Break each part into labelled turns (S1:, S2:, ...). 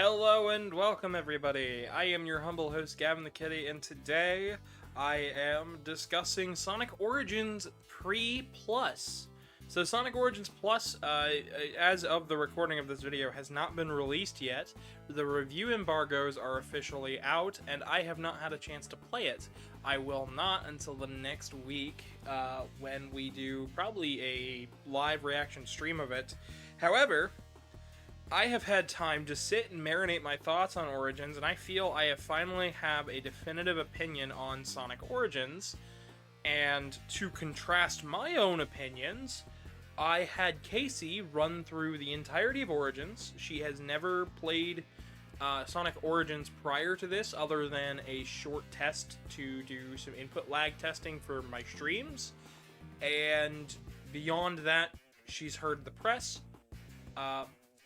S1: Hello and welcome everybody. I am your humble host Gavin the Kitty, and today I am discussing Sonic Origins Pre-Plus. So Sonic Origins Plus, as of the recording of this video, has not been released yet. The review embargoes are officially out, and I have not had a chance to play it. I will not until the next week, when we do probably a live reaction stream of it. However, I have had time to sit and marinate my thoughts on Origins, and I feel I have finally have a definitive opinion on Sonic Origins. And to contrast my own opinions, I had Casey run through the entirety of Origins. She has never played Sonic Origins prior to this, other than a short test to do some input lag testing for my streams. And beyond that, she's heard the press.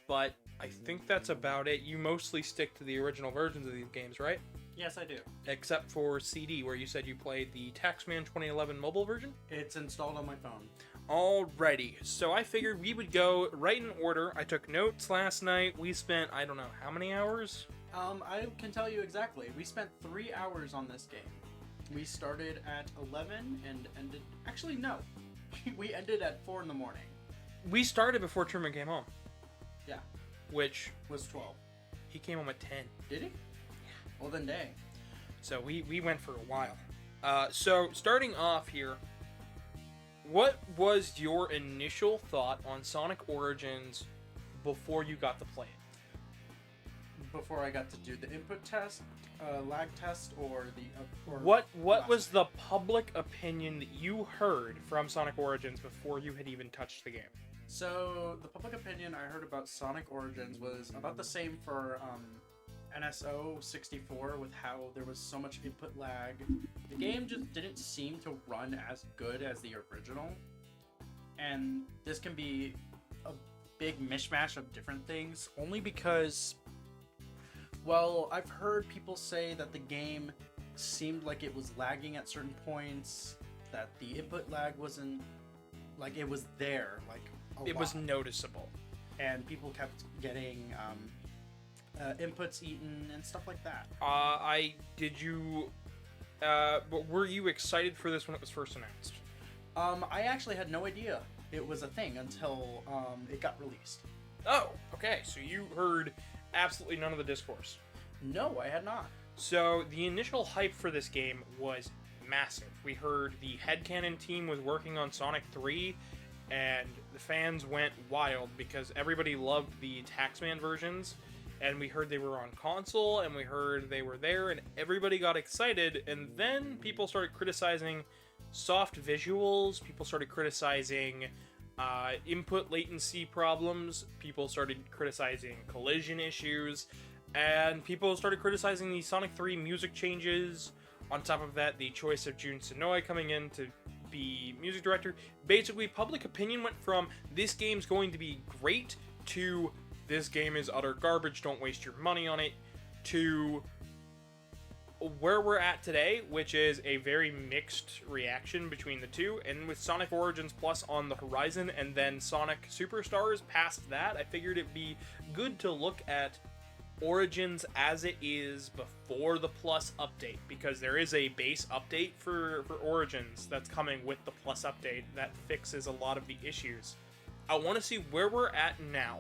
S1: But I think that's about it. You mostly stick to the original versions of these games, right?
S2: Yes, I do.
S1: Except for CD, where you said you played the Taxman 2011 mobile version?
S2: It's installed on my phone.
S1: Alrighty, so I figured we would go right in order. I took notes last night. We spent, I don't know, how many hours?
S2: I can tell you exactly. We spent 3 hours on this game. We started at 11 and ended... Actually, no. We ended at 4 in the morning.
S1: We started before Truman came home.
S2: Yeah.
S1: Which...
S2: Was 12.
S1: He came home at 10.
S2: Did he? Well, then dang.
S1: So we went for a while. So, starting off here, what was your initial thought on Sonic Origins before you got to play it?
S2: Before I got to do the input test, lag test, or the...
S1: What was the public opinion that you heard from Sonic Origins before you had even touched the game?
S2: So, the public opinion I heard about Sonic Origins was about the same for NSO 64, with how there was so much input lag. The game just didn't seem to run as good as the original. And this can be a big mishmash of different things, only because, well, I've heard people say that the game seemed like it was lagging at certain points, that the input lag wasn't, like, it was there, like,
S1: It was noticeable.
S2: And people kept getting inputs eaten and stuff like that.
S1: Were you excited for this when it was first announced?
S2: I actually had no idea it was a thing until it got released.
S1: Oh, okay, so you heard absolutely none of the discourse.
S2: No, I had not.
S1: So, the initial hype for this game was massive. We heard the headcanon team was working on Sonic 3, and the fans went wild because everybody loved the Taxman versions, and we heard they were on console, and we heard they were there, and everybody got excited, and then people started criticizing soft visuals, people started criticizing input latency problems, people started criticizing collision issues, and people started criticizing the Sonic 3 music changes. On top of that, the choice of Jun Sonoy coming in to be music director. Basically, public opinion went from this game's going to be great to this game is utter garbage, don't waste your money on it, to where we're at today, which is a very mixed reaction between the two. And with Sonic Origins Plus on the horizon and then Sonic Superstars past that, I figured it'd be good to look at Origins as it is before the Plus update, because there is a base update for Origins that's coming with the Plus update that fixes a lot of the issues. I want to see where we're at now.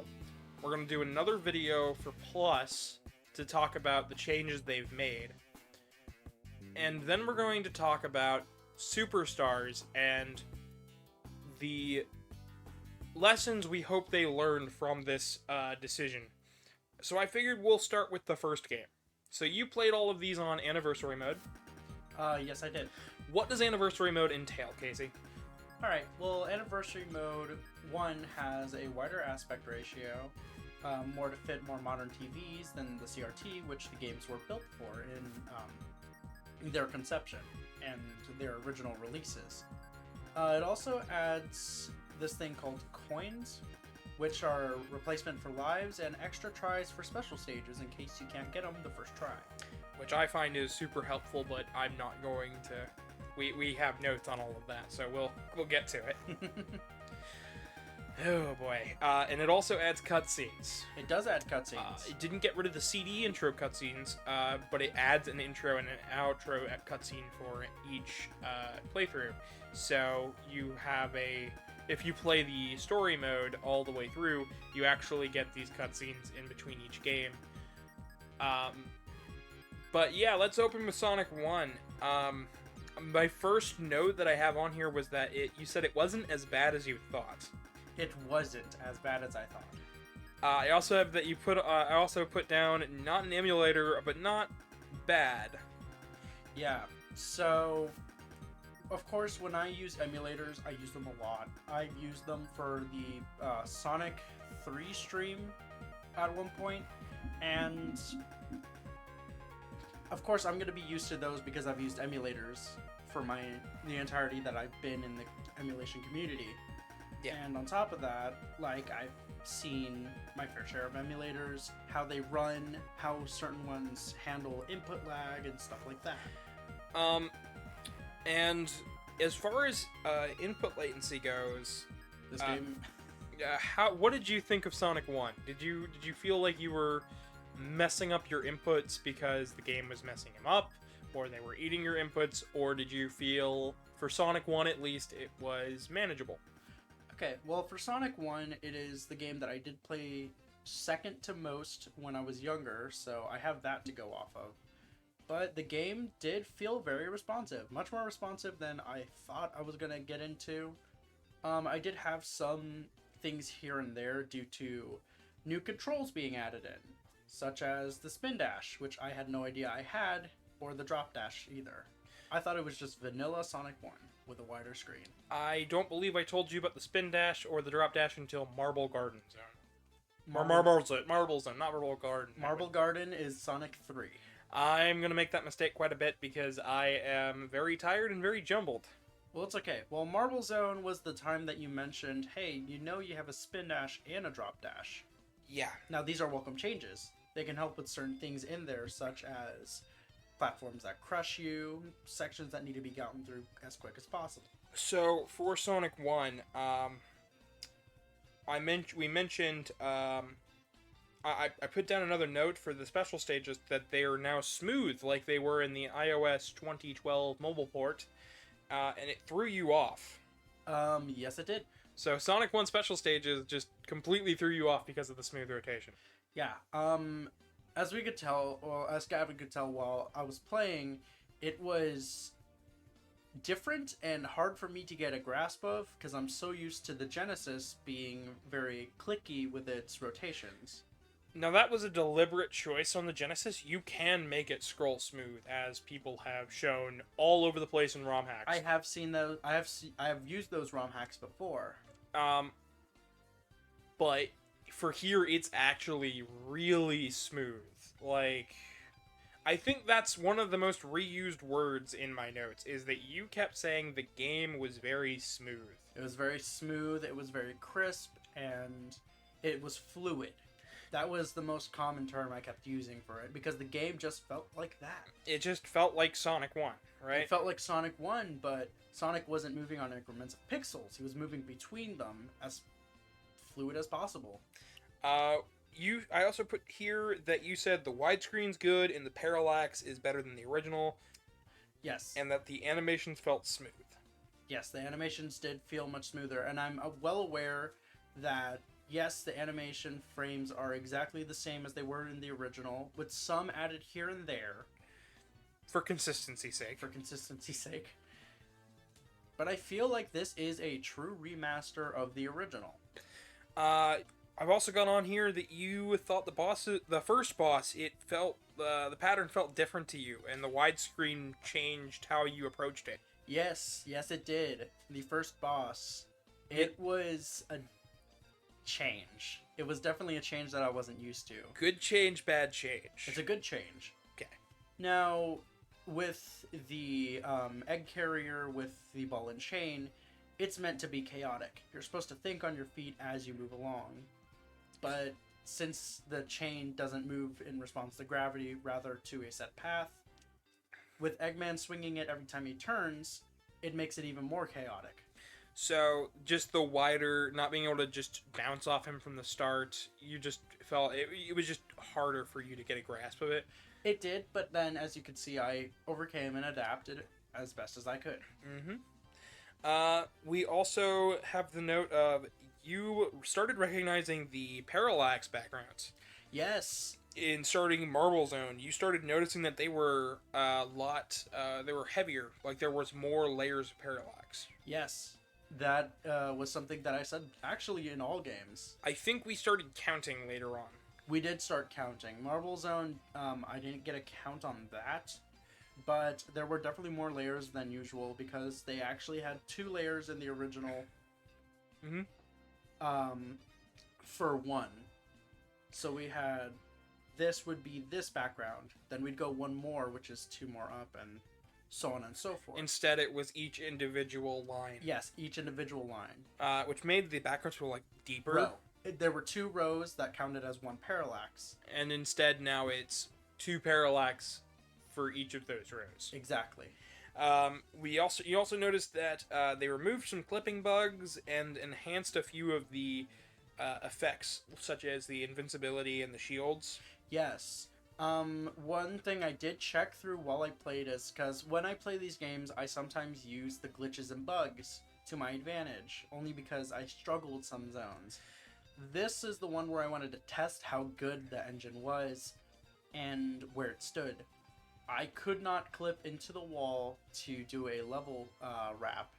S1: We're going to do another video for Plus to talk about the changes they've made. And then we're going to talk about Superstars and the lessons we hope they learned from this decision. So I figured we'll start with the first game. So you played all of these on Anniversary Mode.
S2: Yes, I did.
S1: What does Anniversary Mode entail, Casey?
S2: Alright, well, Anniversary Mode 1 has a wider aspect ratio, more to fit more modern TVs than the CRT, which the games were built for in their conception and their original releases. It also adds this thing called coins, which are replacement for lives and extra tries for special stages in case you can't get them the first try.
S1: Which I find is super helpful, but I'm not going to... We have notes on all of that, so we'll get to it. Oh boy. And it also adds cutscenes.
S2: It does add cutscenes.
S1: It didn't get rid of the CD intro cutscenes, but it adds an intro and an outro cutscene for each playthrough. So you have if you play the story mode all the way through, you actually get these cutscenes in between each game. But yeah, let's open with Sonic 1. My first note that I have on here was that you said it wasn't as bad as you thought.
S2: It wasn't as bad as I thought.
S1: I also have that I also put down not an emulator, but not bad.
S2: Yeah. So, of course, when I use emulators, I use them a lot. I used them for the Sonic 3 stream at one point, and of course, I'm gonna be used to those because I've used emulators for the entirety that I've been in the emulation community.
S1: Yeah.
S2: And on top of that, like, I've seen my fair share of emulators, how they run, how certain ones handle input lag and stuff like that.
S1: And as far as input latency latency goes,
S2: This game,
S1: what did you think of Sonic 1? Did you feel like you were messing up your inputs because the game was messing them up, or they were eating your inputs, or did you feel, for Sonic 1 at least, it was manageable?
S2: okay, well, for Sonic 1, it is the game that I did play second to most when I was younger, so I have that to go off of. But the game did feel very responsive, much more responsive than I thought I was going to get into. I did have some things here and there due to new controls being added in, such as the spin dash, which I had no idea I had, or the drop dash either. I thought it was just vanilla Sonic 1 with a wider screen.
S1: I don't believe I told you about the spin dash or the drop dash until Marble Garden Zone.
S2: Marble
S1: Zone, not Marble Garden.
S2: Marble Garden is Sonic 3.
S1: I'm going to make that mistake quite a bit because I am very tired and very jumbled.
S2: Well, it's okay. Well, Marble Zone was the time that you mentioned, hey, you know you have a spin dash and a drop dash.
S1: Yeah.
S2: Now, these are welcome changes. They can help with certain things in there, such as platforms that crush you, sections that need to be gotten through as quick as possible.
S1: So, for Sonic 1, we mentioned, I put down another note for the special stages that they are now smooth like they were in the iOS 2012 mobile port, and it threw you off.
S2: Yes, it did.
S1: So Sonic 1 special stages just completely threw you off because of the smooth rotation.
S2: Yeah, as we could tell, or as Gavin could tell while I was playing, it was different and hard for me to get a grasp of because I'm so used to the Genesis being very clicky with its rotations.
S1: Now that was a deliberate choice on the Genesis. You can make it scroll smooth, as people have shown all over the place in ROM hacks.
S2: I have seen those. I have used those ROM hacks before.
S1: But for here, it's actually really smooth. Like, I think that's one of the most reused words in my notes, is that you kept saying the game was very smooth.
S2: It was very smooth, it was very crisp, and it was fluid. That was the most common term I kept using for it, because the game just felt like that.
S1: It just felt like Sonic 1, right?
S2: It felt like Sonic 1, but Sonic wasn't moving on increments of pixels. He was moving between them as fluid as possible.
S1: I also put here that you said the widescreen's good and the parallax is better than the original.
S2: Yes.
S1: And that the animations felt smooth.
S2: Yes, the animations did feel much smoother, and I'm well aware that, yes, the animation frames are exactly the same as they were in the original, with some added here and there.
S1: For consistency's sake.
S2: But I feel like this is a true remaster of the original.
S1: I've also got on here that you thought the first boss, it felt, the pattern felt different to you, and the widescreen changed how you approached it.
S2: Yes, it did. The first boss, it was a change. It was definitely a change that I wasn't used to.
S1: Good change, bad change.
S2: It's a good change.
S1: Okay.
S2: Now, with the egg carrier with the ball and chain, it's meant to be chaotic. You're supposed to think on your feet as you move along. But since the chain doesn't move in response to gravity, rather to a set path, with Eggman swinging it every time he turns, it makes it even more chaotic.
S1: So just the wider, not being able to just bounce off him from the start, you just felt it was just harder for you to get a grasp of it.
S2: It did, but then as you could see, I overcame and adapted as best as I could.
S1: Mm-hmm. We also have the note of you started recognizing the parallax backgrounds.
S2: Yes.
S1: In starting Marble Zone, you started noticing that they were a lot, they were heavier. Like there was more layers of parallax.
S2: Yes. That was something that I said actually in all games.
S1: I think we started counting later on.
S2: We did start counting. Marble Zone, I didn't get a count on that, but there were definitely more layers than usual because they actually had 2 layers in the original. For one. So we had this would be this background, then we'd go one more, which is 2 more up, and so on and so forth.
S1: Instead, it was each individual line.
S2: Yes, each individual line.
S1: Which made the backgrounds feel like deeper.
S2: Row. There were 2 rows that counted as 1 parallax.
S1: And instead, now it's 2 parallax for each of those rows.
S2: Exactly.
S1: You also noticed that they removed some clipping bugs and enhanced a few of the effects, such as the invincibility and the shields.
S2: Yes. One thing I did check through while I played is because when I play these games, I sometimes use the glitches and bugs to my advantage, only because I struggle with some zones. This is the one where I wanted to test how good the engine was and where it stood. I could not clip into the wall to do a level wrap.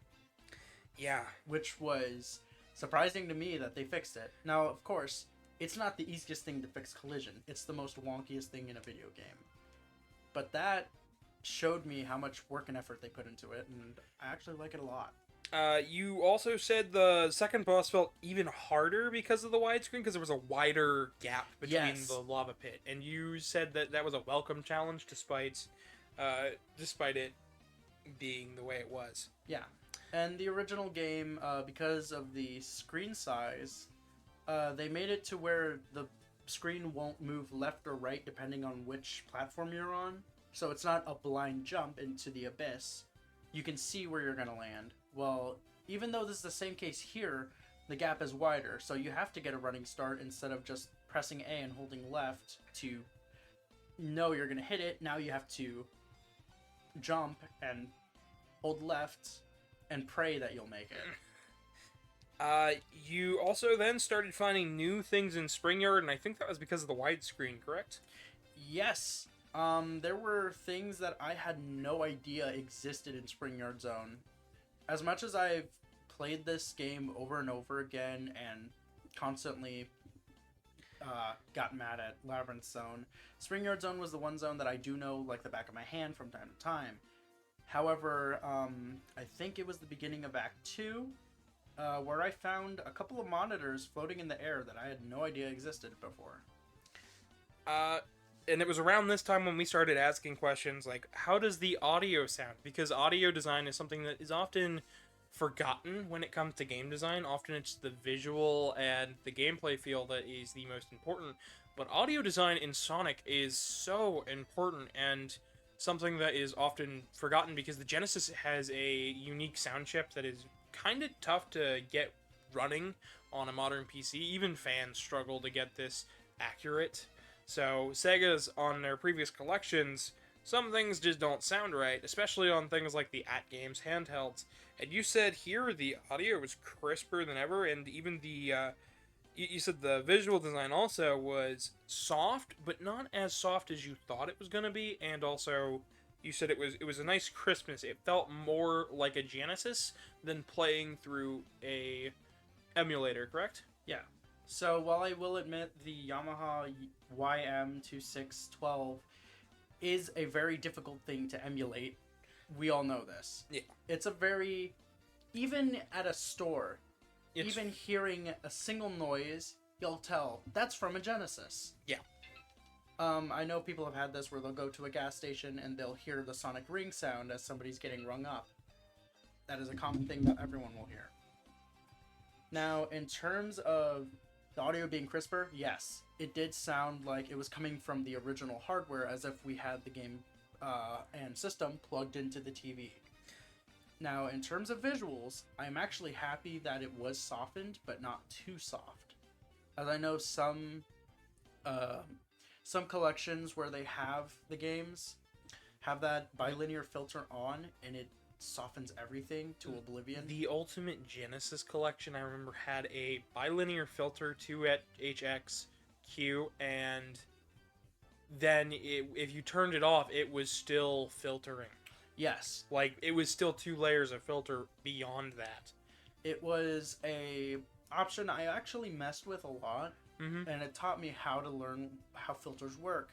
S1: Yeah.
S2: Which was surprising to me that they fixed it. Now, of course, it's not the easiest thing to fix collision. It's the most wonkiest thing in a video game. But that showed me how much work and effort they put into it, and I actually like it a lot.
S1: You also said the second boss felt even harder because of the widescreen, because there was a wider gap between the lava pit, and you said that that was a welcome challenge despite it being the way it was.
S2: Yeah, and the original game, because of the screen size, they made it to where the screen won't move left or right depending on which platform you're on, so it's not a blind jump into the abyss. You can see where you're gonna land. Well, even though this is the same case here, the gap is wider, so you have to get a running start instead of just pressing A and holding left to know you're going to hit it. Now you have to jump and hold left and pray that you'll make
S1: it. You also then started finding new things in Springyard, and I think that was because of the widescreen, correct?
S2: Yes. There were things that I had no idea existed in Springyard Zone. As much as I've played this game over and over again and constantly got mad at Labyrinth Zone, Springyard Zone was the one zone that I do know like the back of my hand from time to time. However, I think it was the beginning of Act 2 where I found a couple of monitors floating in the air that I had no idea existed before.
S1: And it was around this time when we started asking questions like, how does the audio sound? Because audio design is something that is often forgotten when it comes to game design. Often it's the visual and the gameplay feel that is the most important. But audio design in Sonic is so important and something that is often forgotten because the Genesis has a unique sound chip that is kind of tough to get running on a modern PC. Even fans struggle to get this accurate. So Sega's on their previous collections, some things just don't sound right, especially on things like the AtGames handhelds. And you said here the audio was crisper than ever, and even the you said the visual design also was soft, but not as soft as you thought it was going to be. And also, you said it was a nice crispness. It felt more like a Genesis than playing through a emulator, correct?
S2: Yeah. So while I will admit the Yamaha YM2612 is a very difficult thing to emulate, we all know this.
S1: Yeah.
S2: It's a very, even at a store, even hearing a single noise, you'll tell that's from a Genesis.
S1: Yeah.
S2: I know people have had this where they'll go to a gas station and they'll hear the sonic ring sound as somebody's getting rung up. That is a common thing that everyone will hear. Now, in terms of the audio being crisper, yes, it did sound like it was coming from the original hardware as if we had the game and system plugged into the TV. Now, in terms of visuals, I'm actually happy that it was softened, but not too soft. As I know some collections where they have the games have that bilinear filter on, and it softens everything to oblivion.
S1: The Ultimate Genesis collection, I remember, had a bilinear filter, 2 at HX, Q, and then if you turned it off, it was still filtering.
S2: Yes.
S1: Like, it was still 2 layers of filter beyond that.
S2: It was a option I actually messed with a lot, and it taught me how to learn how filters work.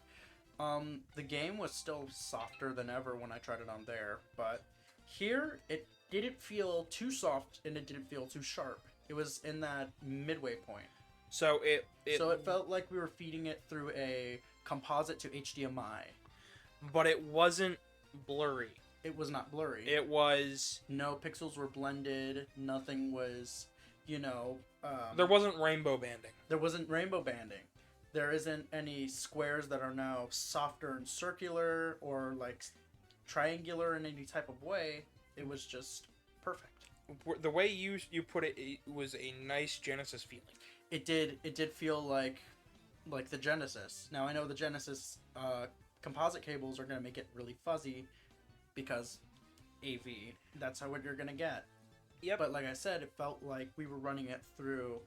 S2: The game was still softer than ever when I tried it on there, but here it didn't feel too soft and it didn't feel too sharp. It was in that midway point.
S1: So it
S2: felt like we were feeding it through a composite to HDMI.
S1: But it wasn't blurry.
S2: It was not blurry.
S1: It was...
S2: No pixels were blended. Nothing was,
S1: there wasn't rainbow banding.
S2: There wasn't rainbow banding. There isn't any squares that are now softer and circular or like triangular in any type of way. It was just perfect.
S1: The way you put it, it was a nice Genesis feeling.
S2: It did feel like the Genesis. Now I know the Genesis composite cables are gonna make it really fuzzy because AV. That's what you're gonna get.
S1: Yep.
S2: But like I said, it felt like we were running it through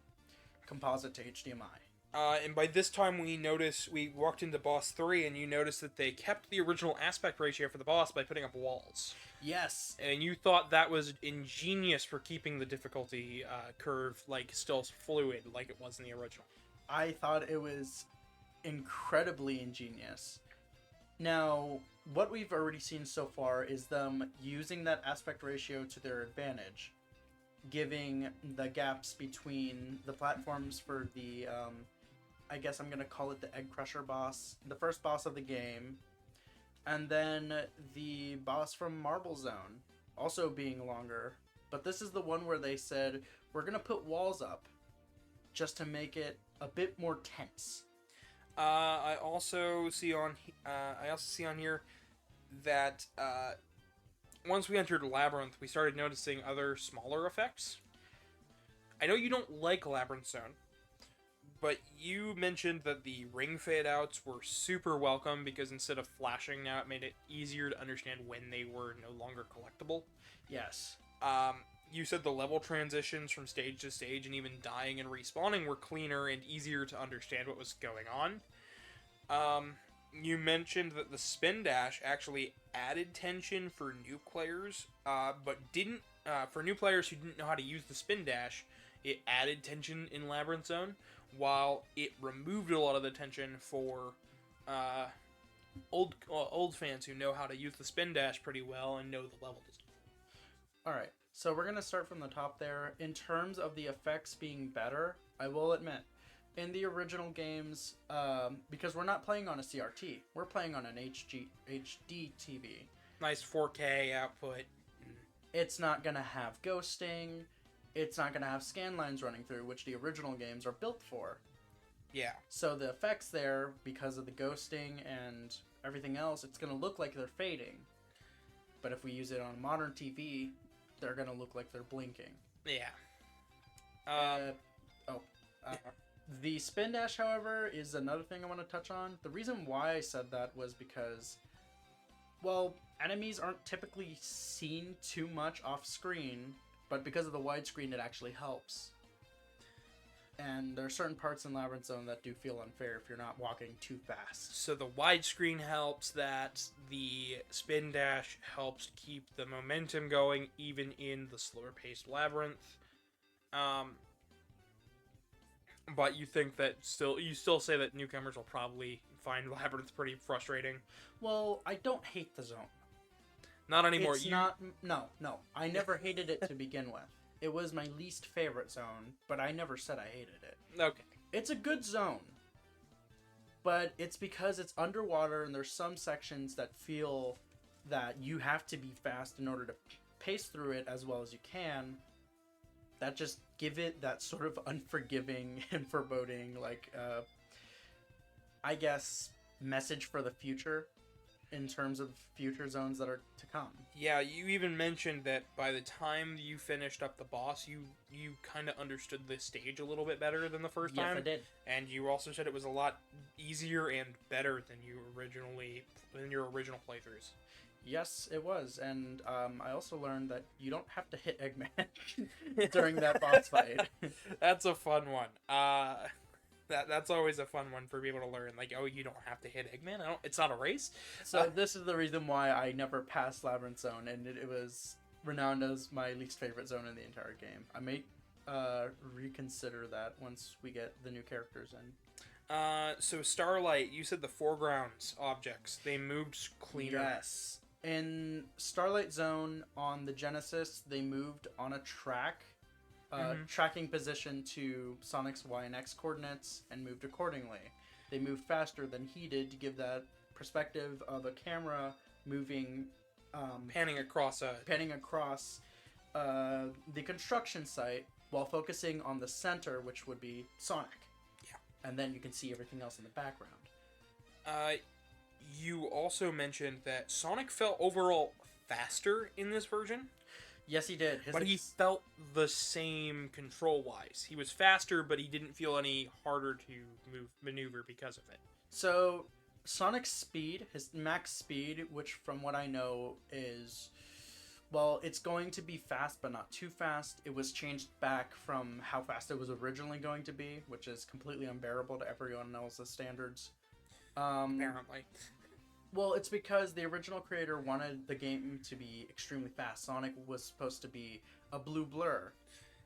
S2: composite to HDMI.
S1: And by this time we walked into boss 3 and you noticed that they kept the original aspect ratio for the boss by putting up walls.
S2: Yes.
S1: And you thought that was ingenious for keeping the difficulty curve still fluid like it was in the original.
S2: I thought it was incredibly ingenious. Now, what we've already seen so far is them using that aspect ratio to their advantage, giving the gaps between the platforms for the I guess I'm gonna call it the Egg Crusher boss, the first boss of the game, and then the boss from Marble Zone, also being longer. But this is the one where they said, we're gonna put walls up, just to make it a bit more tense.
S1: I also see on here that once we entered Labyrinth, we started noticing other smaller effects. I know you don't like Labyrinth Zone, but you mentioned that the ring fade-outs were super welcome because instead of flashing now, it made it easier to understand when they were no longer collectible.
S2: Yes.
S1: You said the level transitions from stage to stage and even dying and respawning were cleaner and easier to understand what was going on. You mentioned that the spin dash actually added tension for new players, but didn't for new players who didn't know how to use the spin dash. It added tension in Labyrinth Zone, while it removed a lot of the tension for old fans who know how to use the spin dash pretty well and know the level design.
S2: Alright, so we're going to start from the top there. In terms of the effects being better, I will admit, in the original games, because we're not playing on a CRT, we're playing on an HD TV.
S1: Nice 4K output.
S2: It's not going to have ghosting. It's not going to have scan lines running through, which the original games are built for.
S1: Yeah.
S2: So the effects there, because of the ghosting and everything else, it's going to look like they're fading. But if we use it on a modern TV, they're going to look like they're blinking.
S1: Yeah.
S2: The spin dash, however, is another thing I want to touch on. The reason why I said that was because, well, enemies aren't typically seen too much off screen, but because of the widescreen, it actually helps. And there are certain parts in Labyrinth Zone that do feel unfair if you're not walking too fast.
S1: So the widescreen helps that, the spin dash helps keep the momentum going even in the slower paced Labyrinth. But you think that you still say that newcomers will probably find Labyrinth pretty frustrating?
S2: Well, I don't hate the zone.
S1: Not anymore.
S2: No. I never hated it to begin with. It was my least favorite zone, but I never said I hated it.
S1: Okay.
S2: It's a good zone. But it's because it's underwater and there's some sections that feel that you have to be fast in order to pace through it as well as you can. That just give it that sort of unforgiving and foreboding, I guess, message for the future. in terms of future zones that are to come.
S1: Yeah, you even mentioned that by the time you finished up the boss, you kind of understood the stage a little bit better than the first time.
S2: Yes, I did.
S1: And you also said it was a lot easier and better than your original playthroughs.
S2: Yes, it was, and I also learned that you don't have to hit Eggman during that boss fight.
S1: That's a fun one. That's always a fun one for people to learn. Like, oh, you don't have to hit Eggman. It's not a race.
S2: So this is the reason why I never passed Labyrinth Zone, and it was renowned as my least favorite zone in the entire game. I may reconsider that once we get the new characters in.
S1: So Starlight, you said the foregrounds objects, they moved cleaner.
S2: Yes. In Starlight Zone on the Genesis, they moved on a track, tracking position to Sonic's Y and X coordinates, and moved accordingly. They moved faster than he did to give that perspective of a camera moving,
S1: panning across
S2: the construction site while focusing on the center, which would be Sonic.
S1: Yeah.
S2: And then you can see everything else in the background.
S1: You also mentioned that Sonic felt overall faster in this version.
S2: Yes, he did.
S1: But he felt the same control-wise. He was faster, but he didn't feel any harder to maneuver because of it.
S2: So, Sonic's speed, his max speed, which from what I know is... Well, it's going to be fast, but not too fast. It was changed back from how fast it was originally going to be, which is completely unbearable to everyone else's standards.
S1: Apparently.
S2: Well, it's because the original creator wanted the game to be extremely fast. Sonic was supposed to be a blue blur.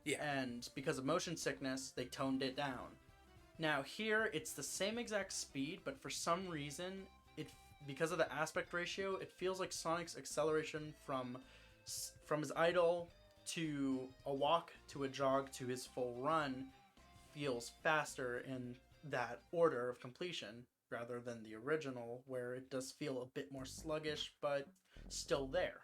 S1: Yeah.
S2: And because of motion sickness, they toned it down. Now here, it's the same exact speed, but for some reason, because of the aspect ratio, it feels like Sonic's acceleration from his idle to a walk to a jog to his full run feels faster in that order of completion, rather than the original, where it does feel a bit more sluggish, but still there.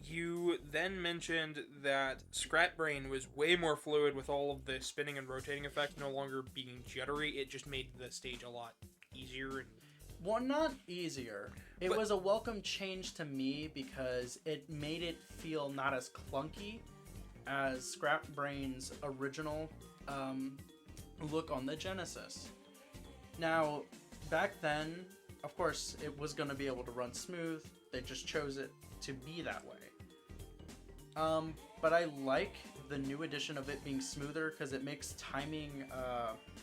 S1: You then mentioned that Scrap Brain was way more fluid with all of the spinning and rotating effects no longer being jittery. It just made the stage a lot easier.
S2: Well, not easier. It was a welcome change to me because it made it feel not as clunky as Scrap Brain's original look on the Genesis. Now, back then, of course, it was going to be able to run smooth. They just chose it to be that way. But I like the new addition of it being smoother because it makes timing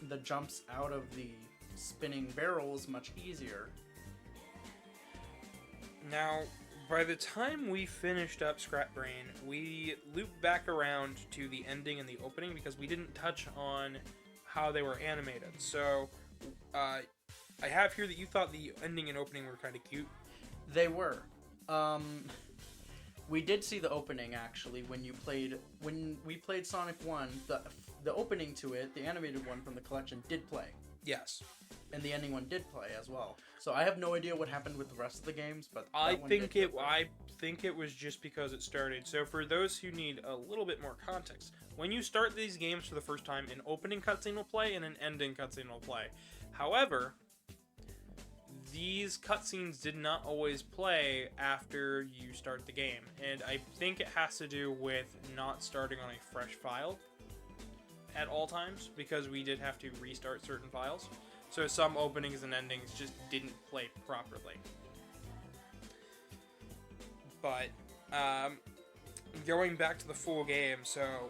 S2: the jumps out of the spinning barrels much easier.
S1: Now, by the time we finished up Scrap Brain, we looped back around to the ending and the opening because we didn't touch on how they were animated. So, I have here that you thought the ending and opening were kind of cute.
S2: They were. We did see the opening actually when we played Sonic 1. The opening to it, the animated one from the collection, did play.
S1: Yes.
S2: And the ending one did play as well. So I have no idea what happened with the rest of the games, but
S1: I think it was just because it started. So for those who need a little bit more context, when you start these games for the first time, an opening cutscene will play and an ending cutscene will play. However, these cutscenes did not always play after you start the game, and I think it has to do with not starting on a fresh file at all times, because we did have to restart certain files. So some openings and endings just didn't play properly. But, going back to the full game, so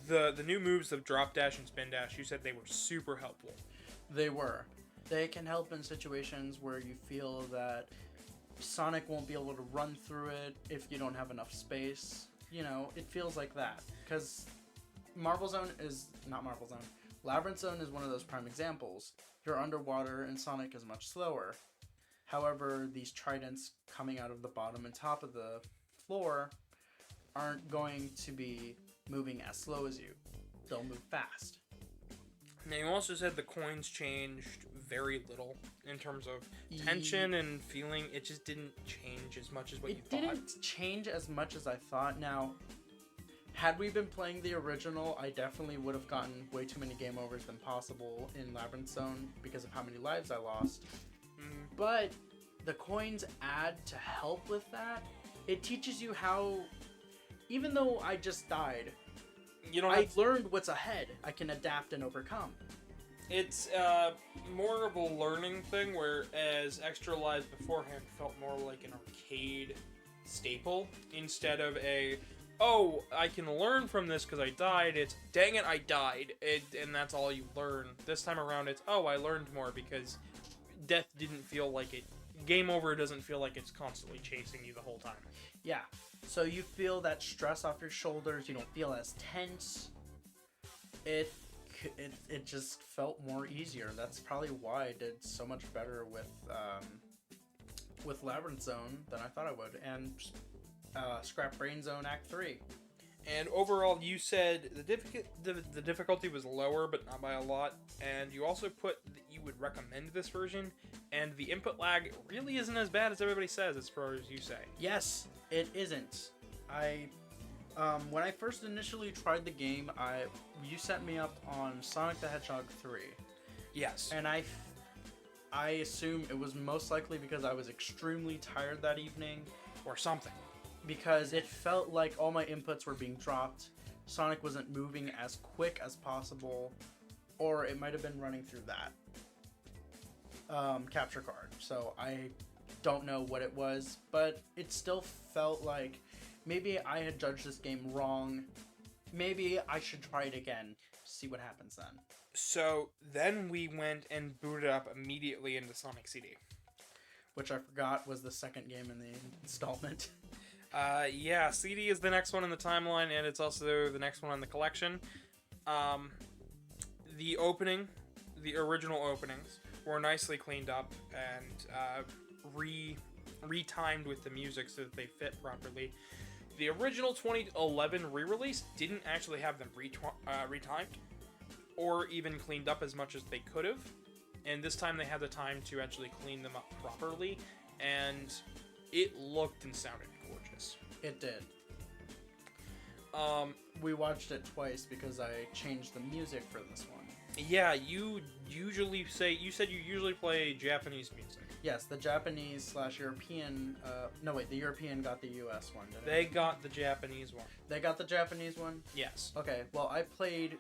S1: the new moves of drop dash and spin dash, you said they were super helpful.
S2: They were. They can help in situations where you feel that Sonic won't be able to run through it if you don't have enough space. You know, it feels like that. Because Labyrinth Zone is one of those prime examples. You're underwater and Sonic is much slower. However, these tridents coming out of the bottom and top of the floor aren't going to be moving as slow as you. They'll move fast.
S1: Now, you also said the coins changed very little in terms of tension and feeling. It just didn't change as much as what you thought. It
S2: didn't change as much as I thought. Now, had we been playing the original, I definitely would have gotten way too many game overs than possible in Labyrinth Zone because of how many lives I lost. But the coins add to help with that. It teaches you how, even though I just died, I've learned what's ahead. I can adapt and overcome.
S1: It's more of a learning thing, whereas Extra Lives beforehand felt more like an arcade staple instead of I can learn from this because I died. It's, dang it, I died, and that's all you learn. This time around, it's, I learned more because death didn't feel like it. Game over doesn't feel like it's constantly chasing you the whole time.
S2: Yeah, so you feel that stress off your shoulders. You don't feel as tense. It just felt more easier. That's probably why I did so much better with Labyrinth Zone than I thought I would, and Scrap Brain Zone Act 3.
S1: And overall, you said the difficulty was lower, but not by a lot. And you also put that you would recommend this version, and the input lag really isn't as bad as everybody says, as far as you say.
S2: Yes, it isn't. When I first initially tried the game, you set me up on Sonic the Hedgehog 3.
S1: Yes.
S2: And I assume it was most likely because I was extremely tired that evening.
S1: Or something.
S2: Because it felt like all my inputs were being dropped. Sonic wasn't moving as quick as possible. Or it might have been running through that capture card. So I don't know what it was. But it still felt like maybe I had judged this game wrong. Maybe I should try it again. See what happens then.
S1: So then we went and booted up immediately into Sonic CD.
S2: Which I forgot was the second game in the installment.
S1: Yeah, CD is the next one in the timeline, and it's also the next one in the collection. The original openings, were nicely cleaned up and retimed with the music so that they fit properly. The original 2011 re-release didn't actually have them retimed or even cleaned up as much as they could have. And this time they had the time to actually clean them up properly, and it looked and sounded gorgeous.
S2: It did. We watched it twice because I changed the music for this one.
S1: Yeah, you said you usually play Japanese music.
S2: Yes, the Japanese / European. The European got the US one, didn't
S1: They got the Japanese one.
S2: They got the Japanese one?
S1: Yes.
S2: Okay, well, I played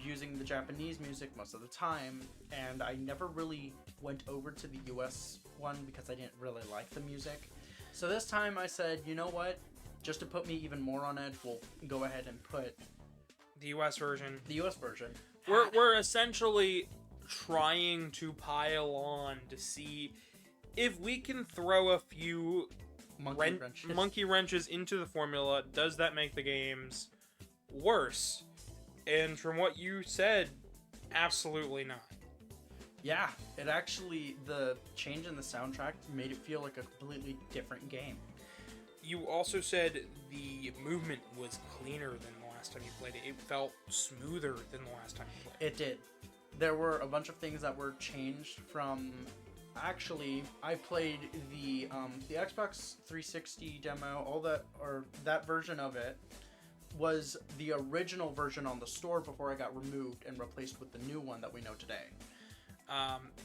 S2: using the Japanese music most of the time, and I never really went over to the US one because I didn't really like the music. So this time I said, you know what? Just to put me even more on edge, we'll go ahead and put
S1: the US version.
S2: The US version.
S1: We're essentially trying to pile on to see if we can throw a few monkey wrenches into the formula. Does that make the games worse? And from what you said, absolutely not.
S2: Yeah, it actually, the change in the soundtrack made it feel like a completely different game.
S1: You also said the movement was cleaner than the last time you played it. It felt smoother than the last time you played it.
S2: It did. There were a bunch of things that were changed from... Actually, I played the Xbox 360 demo, that version of it was the original version on the store before it got removed and replaced with the new one that we know today.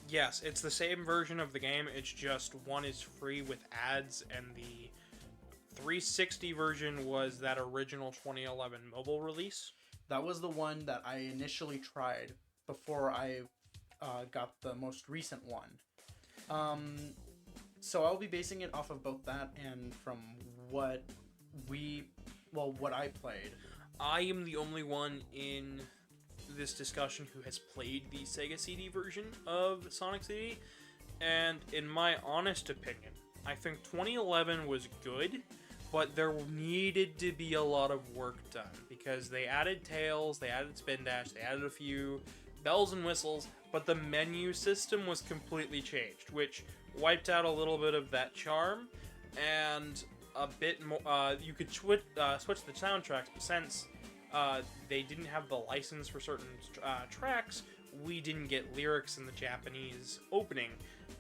S1: Yes, it's the same version of the game, it's just one is free with ads, and the 360 version was that original 2011 mobile release.
S2: That was the one that I initially tried before I got the most recent one. So I'll be basing it off of both that and from what I played.
S1: I am the only one in this discussion who has played the Sega CD version of Sonic CD, and in my honest opinion, I think 2011 was good, but there needed to be a lot of work done, because they added Tails, they added Spin Dash, they added a few bells and whistles, but the menu system was completely changed, which wiped out a little bit of that charm, and a bit more, you could switch the soundtracks, but since they didn't have the license for certain tracks, we didn't get lyrics in the Japanese opening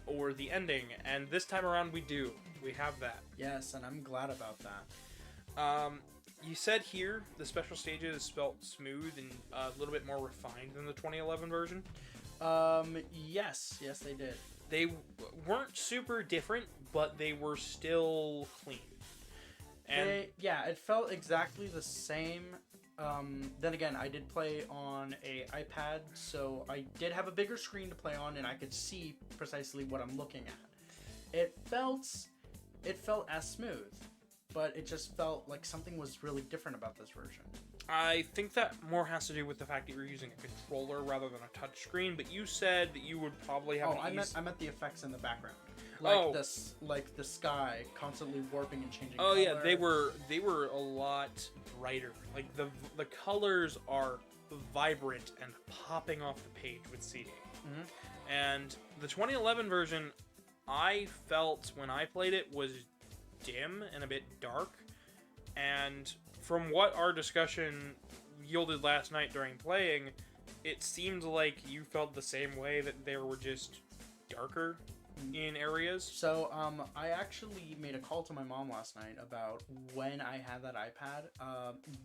S1: or the ending, and this time around we do. We have that.
S2: Yes, and I'm glad about that.
S1: You said here the special stages felt smooth and a little bit more refined than the 2011 version.
S2: Yes, they did.
S1: They weren't super different, but they were still clean. And
S2: it felt exactly the same. Then again, I did play on a iPad, so I did have a bigger screen to play on, and I could see precisely what I'm looking at. It felt as smooth, but it just felt like something was really different about this version.
S1: I think that more has to do with the fact that you're using a controller rather than a touchscreen. But you said that you would probably have.
S2: I meant the effects in the background. Like the sky constantly warping and changing.
S1: Oh
S2: color.
S1: yeah, they were a lot brighter. Like the colors are vibrant and popping off the page with CD.
S2: Mm-hmm.
S1: And the 2011 version, I felt when I played it was dim and a bit dark. And from what our discussion yielded last night during playing, it seemed like you felt the same way, that they were just darker in areas.
S2: So, I actually made a call to my mom last night about when I had that iPad.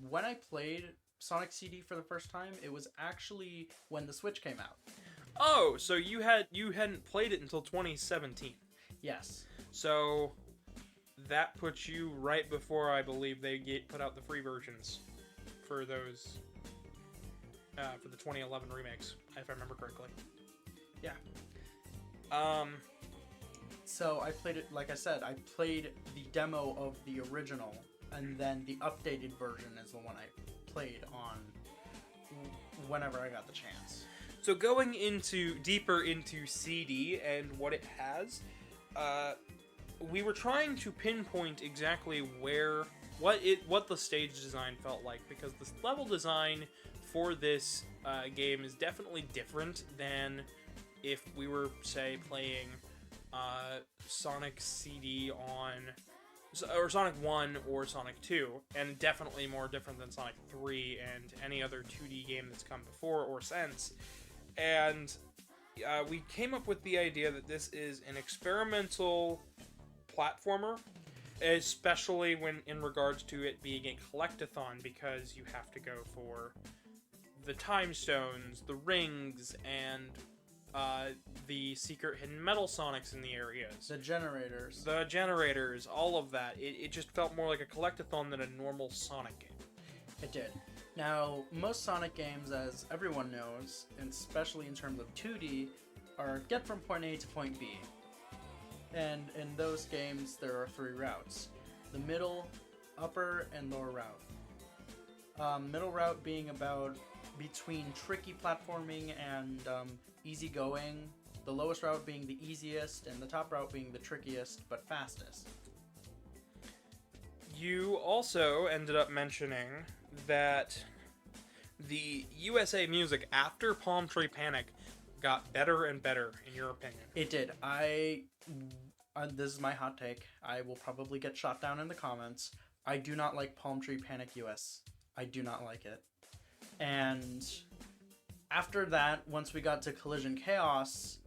S2: When I played Sonic CD for the first time, it was actually when the Switch came out.
S1: Oh, so you hadn't played it until 2017.
S2: Yes.
S1: So that puts you right before, I believe, they put out the free versions for those for the 2011 remakes, if I remember correctly.
S2: Yeah. So I played it, like I said, I played the demo of the original, and then the updated version is the one I played on whenever I got the chance.
S1: So going deeper into CD and what it has, we were trying to pinpoint exactly what the stage design felt like, because the level design for this game is definitely different than if we were, say, playing Sonic CD or Sonic 1 or Sonic 2, and definitely more different than Sonic 3 and any other 2D game that's come before or since. And we came up with the idea that this is an experimental platformer, especially when in regards to it being a collectathon, because you have to go for the time stones, the rings, and the secret hidden metal Sonics in the areas.
S2: The generators.
S1: The generators, all of that. It just felt more like a collectathon than a normal Sonic game.
S2: It did. Now, most Sonic games, as everyone knows, and especially in terms of 2D, are get from point A to point B. And in those games, there are 3 routes. The middle, upper, and lower route. Middle route being about between tricky platforming and easy going. The lowest route being the easiest, and the top route being the trickiest but fastest.
S1: You also ended up mentioning that the USA music after Palm Tree Panic got better and better, in your opinion.
S2: It did. This is my hot take. I will probably get shot down in the comments. I do not like Palm Tree Panic US. I do not like it. And after that, once we got to Collision Chaos,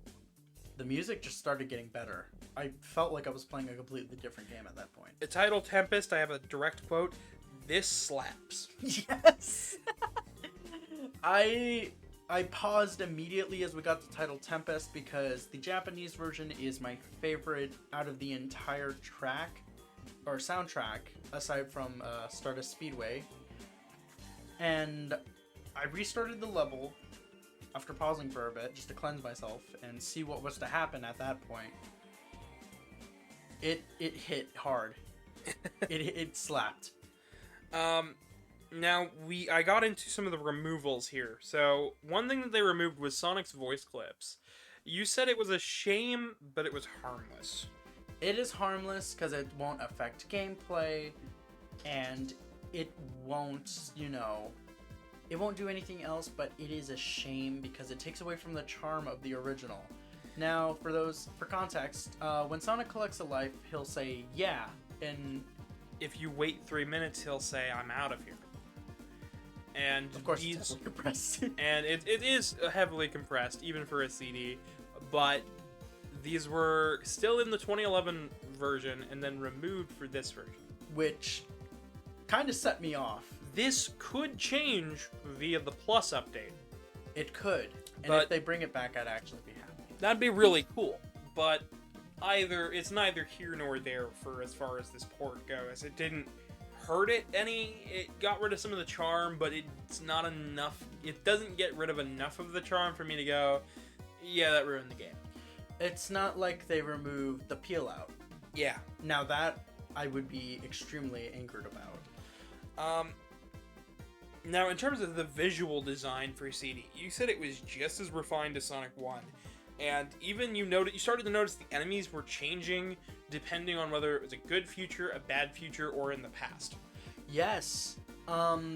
S2: the music just started getting better. I felt like I was playing a completely different game at that point.
S1: The title Tempest, I have a direct quote, "This slaps."
S2: Yes! I paused immediately as we got the title Tempest, because the Japanese version is my favorite out of the entire soundtrack, aside from Stardust Speedway. And I restarted the level after pausing for a bit, just to cleanse myself and see what was to happen at that point. It hit hard. it slapped.
S1: Now, I got into some of the removals here. So, one thing that they removed was Sonic's voice clips. You said it was a shame, but it was harmless.
S2: It is harmless because it won't affect gameplay, and it won't, it won't do anything else, but it is a shame because it takes away from the charm of the original. Now, for context, when Sonic collects a life, he'll say, yeah, and
S1: if you wait 3 minutes, he'll say, I'm out of here. And
S2: of course, it's heavily compressed.
S1: And it is heavily compressed, even for a CD, but these were still in the 2011 version and then removed for this version.
S2: Which kind of set me off.
S1: This could change via the Plus update.
S2: It could. And if they bring it back, I'd actually be happy.
S1: That'd be really cool. but it's neither here nor there for as far as this port goes. It didn't hurt it any. It got rid of some of the charm, but it's not enough. It doesn't get rid of enough of the charm for me to go, yeah, that ruined the game.
S2: It's not like they removed the peel out.
S1: Yeah.
S2: Now that I would be extremely angered about.
S1: Now, in terms of the visual design for CD, you said it was just as refined as Sonic 1. And even you started to notice the enemies were changing depending on whether it was a good future, a bad future, or in the past.
S2: Yes.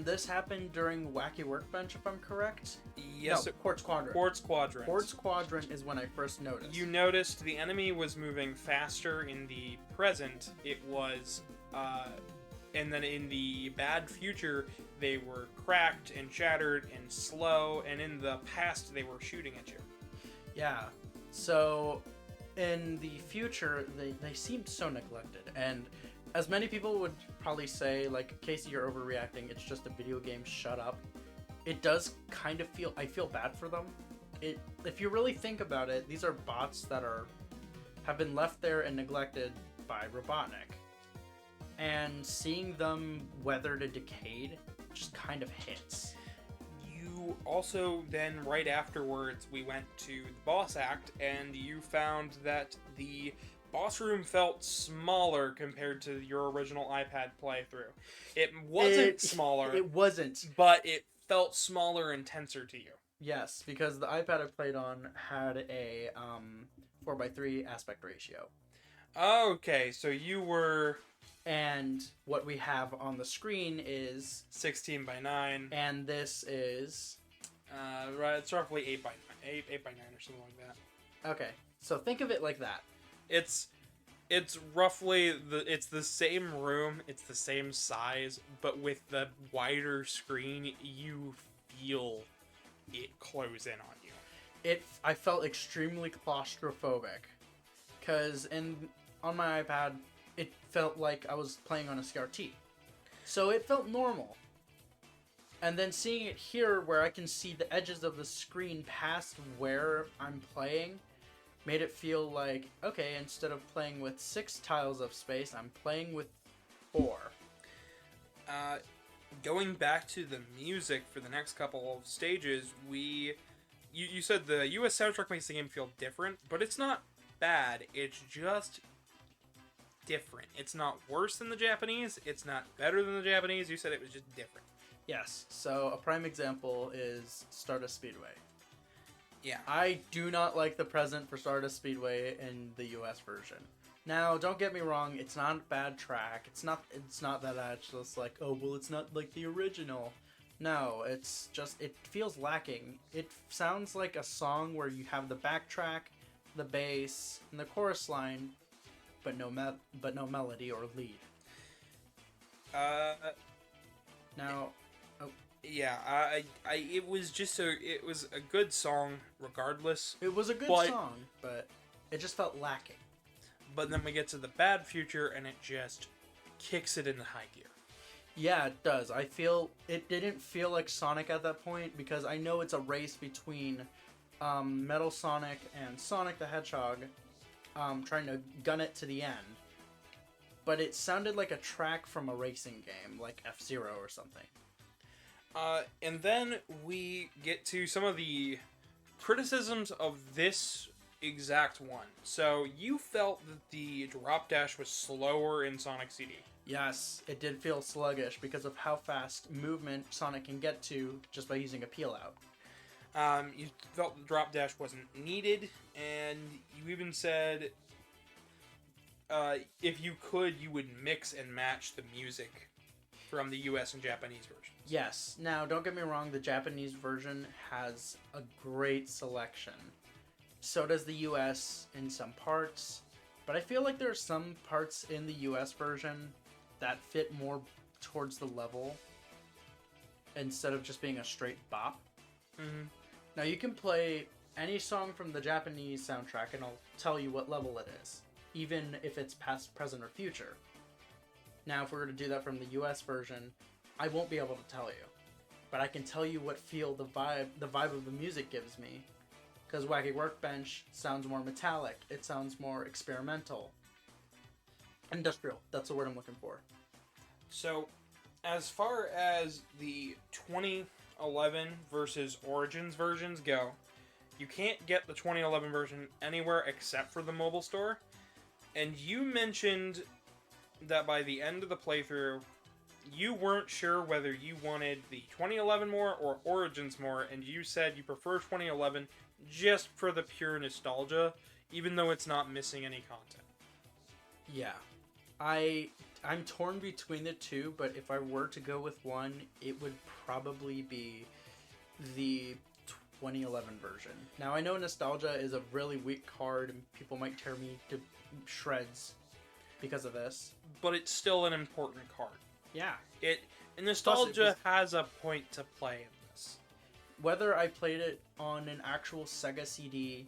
S2: This happened during Wacky Workbench, if I'm correct.
S1: Yes.
S2: No, Quartz Quadrant.
S1: Quartz Quadrant.
S2: Quartz Quadrant is when I first noticed.
S1: You noticed the enemy was moving faster in the present. It was, and then in the bad future, they were cracked and shattered and slow, and in the past, they were shooting at you.
S2: Yeah. So, in the future, they seemed so neglected, and as many people would probably say, like, Casey, you're overreacting, it's just a video game, shut up. It does kind of I feel bad for them. If you really think about it, these are bots that have been left there and neglected by Robotnik. And seeing them weathered and decayed just kind of hits.
S1: You also then, right afterwards, we went to the boss act, and you found that the boss room felt smaller compared to your original iPad playthrough. It wasn't smaller.
S2: It wasn't.
S1: But it felt smaller and tenser to you.
S2: Yes, because the iPad I played on had a 4:3 aspect ratio.
S1: Okay, so you were...
S2: And what we have on the screen is
S1: 16:9.
S2: And this is
S1: right, it's roughly 8:9 or something like that.
S2: Okay. So think of it like that.
S1: It's roughly it's the same room, it's the same size, but with the wider screen, you feel it close in on you.
S2: I felt extremely claustrophobic cuz on my iPad it felt like I was playing on a CRT. So it felt normal. And then seeing it here where I can see the edges of the screen past where I'm playing made it feel like, okay, instead of playing with 6 tiles of space, I'm playing with 4.
S1: Going back to the music for the next couple of stages, you said the US soundtrack makes the game feel different, but it's not bad, it's just different. It's not worse than the Japanese, it's not better than the Japanese, you said it was just different.
S2: Yes, so a prime example is Stardust Speedway.
S1: Yeah.
S2: I do not like the present for Stardust Speedway in the US version. Now, don't get me wrong, it's not a bad track. It's not that it's just like, oh, well, it's not like the original. No, it's just, it feels lacking. It sounds like a song where you have the backtrack, the bass, and the chorus line, but no melody or lead. Now,
S1: yeah, it was just it was a good song regardless.
S2: It was a good song, but it just felt lacking.
S1: But then we get to the bad future, and it just kicks it into high gear.
S2: Yeah, it does. I feel it didn't feel like Sonic at that point because I know it's a race between Metal Sonic and Sonic the Hedgehog, trying to gun it to the end. But it sounded like a track from a racing game, like F-Zero or something.
S1: And then we get to some of the criticisms of this exact one. So you felt that the drop dash was slower in Sonic CD.
S2: Yes, it did feel sluggish because of how fast movement Sonic can get to just by using a peel out.
S1: You felt the drop dash wasn't needed, and you even said if you could, you would mix and match the music from the US and Japanese versions.
S2: Yes. Now, don't get me wrong, the Japanese version has a great selection. So does the US in some parts, but I feel like there are some parts in the US version that fit more towards the level instead of just being a straight bop.
S1: Mm-hmm.
S2: Now, you can play any song from the Japanese soundtrack and I'll tell you what level it is, even if it's past, present, or future. Now, if we were to do that from the US version, I won't be able to tell you. But I can tell you what the vibe of the music gives me. Because Wacky Workbench sounds more metallic. It sounds more experimental. Industrial. That's the word I'm looking for.
S1: So, as far as the 2011 versus Origins versions go, you can't get the 2011 version anywhere except for the mobile store. And you mentioned that by the end of the playthrough, you weren't sure whether you wanted the 2011 more or Origins more, and you said you prefer 2011 just for the pure nostalgia, even though it's not missing any content.
S2: Yeah. I'm torn between the two, but if I were to go with one, it would probably be the 2011 version. Now, I know nostalgia is a really weak card, and people might tear me to shreds because of this.
S1: But it's still an important card.
S2: Yeah.
S1: Nostalgia has a point to play in this.
S2: Whether I played it on an actual Sega CD,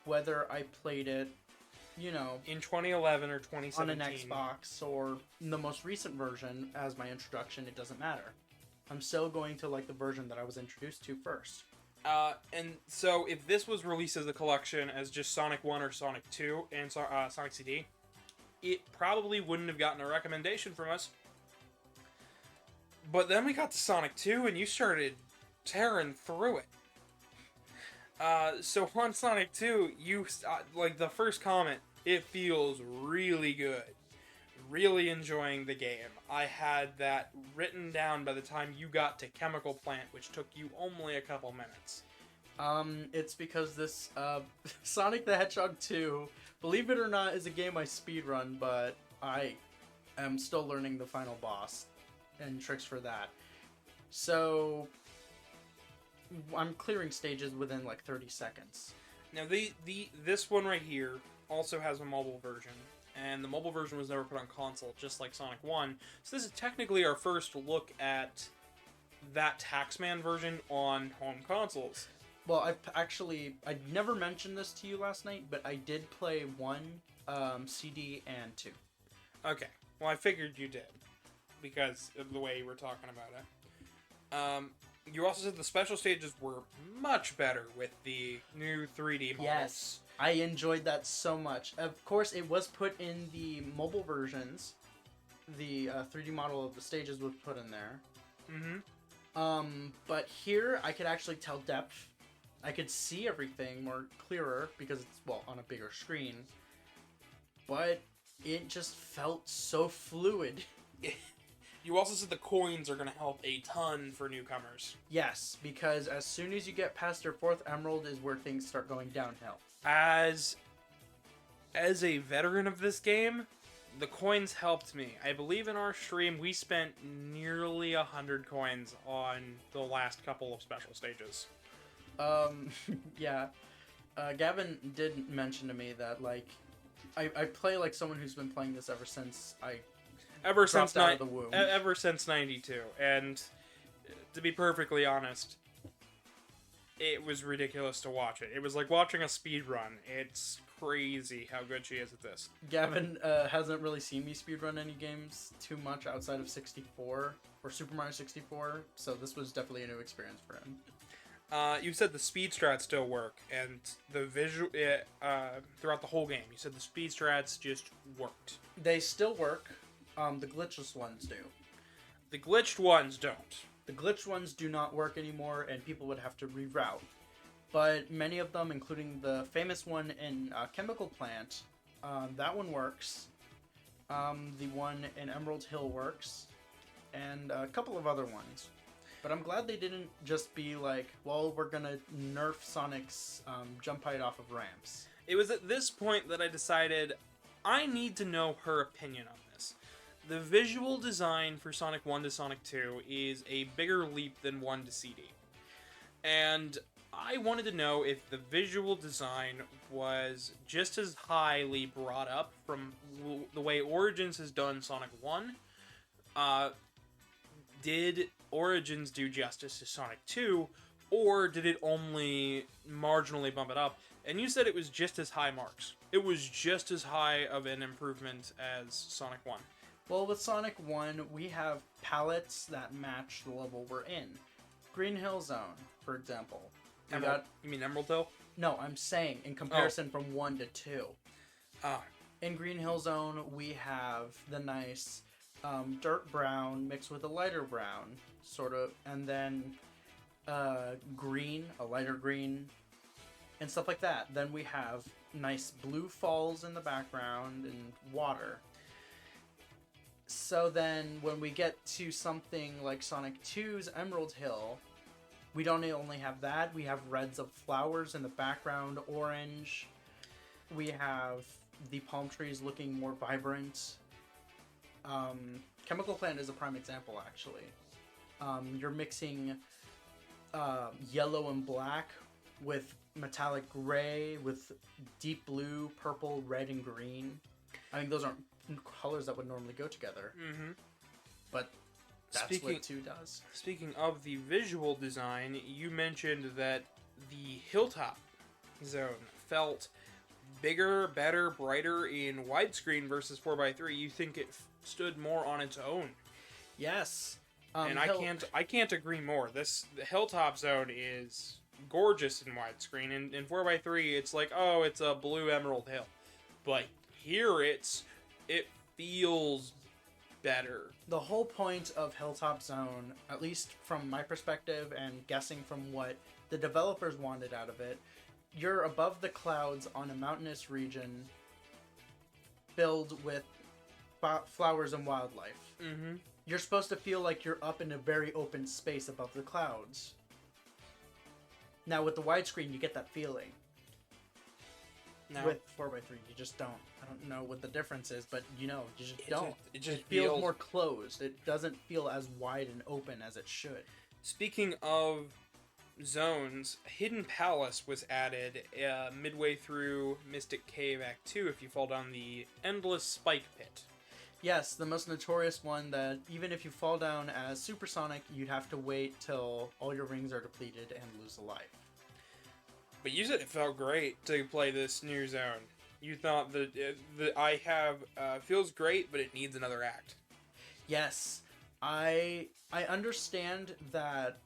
S2: whether I played it,
S1: in 2011 or 2017.
S2: On an Xbox, or in the most recent version as my introduction, it doesn't matter. I'm still going to like the version that I was introduced to first.
S1: And so if this was released as a collection as just Sonic 1 or Sonic 2 and Sonic CD, it probably wouldn't have gotten a recommendation from us. But then we got to Sonic 2 and you started tearing through it. So on Sonic 2, you, the first comment, it feels really good. Really enjoying the game. I had that written down by the time you got to Chemical Plant, which took you only a couple minutes.
S2: It's because this, Sonic the Hedgehog 2, believe it or not, is a game I speedrun, but I am still learning the final boss and tricks for that. So, I'm clearing stages within like 30 seconds.
S1: Now, this one right here also has a mobile version, and the mobile version was never put on console, just like Sonic 1. So this is technically our first look at that Taxman version on home consoles.
S2: Well, I never mentioned this to you last night, but I did play 1 CD and 2.
S1: Okay, well I figured you did, because of the way you were talking about it. You also said the special stages were much better with the new 3D models.
S2: Yes, I enjoyed that so much. Of course, it was put in the mobile versions. The 3D model of the stages was put in there.
S1: Mm-hmm.
S2: But here, I could actually tell depth. I could see everything more clearer because it's, on a bigger screen. But it just felt so fluid.
S1: You also said the coins are going to help a ton for newcomers.
S2: Yes, because as soon as you get past your 4th emerald is where things start going downhill.
S1: As a veteran of this game, the coins helped me. I believe in our stream we spent nearly 100 coins on the last couple of special stages.
S2: Yeah. Gavin did mention to me that, I play like someone who's been playing this ever since
S1: Ever since
S2: out of the womb.
S1: Ever since 92, and to be perfectly honest, it was ridiculous to watch it. It was like watching a speed run. It's crazy how good she is at this.
S2: Gavin hasn't really seen me speedrun any games too much outside of 64 or Super Mario 64, so this was definitely a new experience for him.
S1: You said the speed strats still work, and the visual throughout the whole game. You said the speed strats just worked.
S2: They still work. The glitchless ones do.
S1: The glitched ones don't.
S2: The glitched ones do not work anymore, and people would have to reroute. But many of them, including the famous one in Chemical Plant, that one works. The one in Emerald Hill works, and a couple of other ones. But I'm glad they didn't just be like, well, we're gonna nerf Sonic's jump height off of ramps.
S1: It was at this point that I decided I need to know her opinion on this. The visual design for Sonic 1 to Sonic 2 is a bigger leap than 1 to CD. And I wanted to know if the visual design was just as highly brought up from the way Origins has done Sonic 1. Did Origins do justice to Sonic 2, or did it only marginally bump it up? And you said it was just as high marks. It was just as high of an improvement as Sonic 1.
S2: Well, with Sonic 1, we have palettes that match the level we're in. Green Hill Zone, for example.
S1: You mean Emerald Hill?
S2: No, I'm saying in comparison from 1 to 2.
S1: Oh.
S2: In Green Hill Zone, we have the nice dirt brown mixed with a lighter brown, sort of, and then green, a lighter green, and stuff like that. Then we have nice blue falls in the background and water. So then when we get to something like Sonic 2's Emerald Hill, we don't only have that, we have reds of flowers in the background, orange. We have the palm trees looking more vibrant. Chemical Plant is a prime example, actually. You're mixing yellow and black with metallic gray, with deep blue, purple, red, and green. I mean, those aren't colors that would normally go together.
S1: Mm-hmm.
S2: But that's what 2 does.
S1: Speaking of the visual design, you mentioned that the Hilltop Zone felt bigger, better, brighter in widescreen versus 4x3. You think it stood more on its own.
S2: Yes.
S1: And I can't agree more. The Hilltop Zone is gorgeous in widescreen. In 4x3, it's like, oh, it's a blue Emerald Hill. But here it feels better.
S2: The whole point of Hilltop Zone, at least from my perspective and guessing from what the developers wanted out of it, you're above the clouds on a mountainous region filled with flowers and wildlife.
S1: Mm-hmm.
S2: You're supposed to feel like you're up in a very open space above the clouds. Now with the widescreen, you get that feeling.
S1: Now,
S2: with 4x3, you just don't. I don't know what the difference is, but you just don't.
S1: It just
S2: feels more closed. It doesn't feel as wide and open as it should.
S1: Speaking of zones, Hidden Palace was added midway through Mystic Cave Act 2 if you fall down the Endless Spike Pit.
S2: Yes, the most notorious one that even if you fall down as Supersonic, you'd have to wait till all your rings are depleted and lose a life.
S1: But you said it felt great to play this new zone. You thought that feels great, but it needs another act.
S2: Yes, I understand that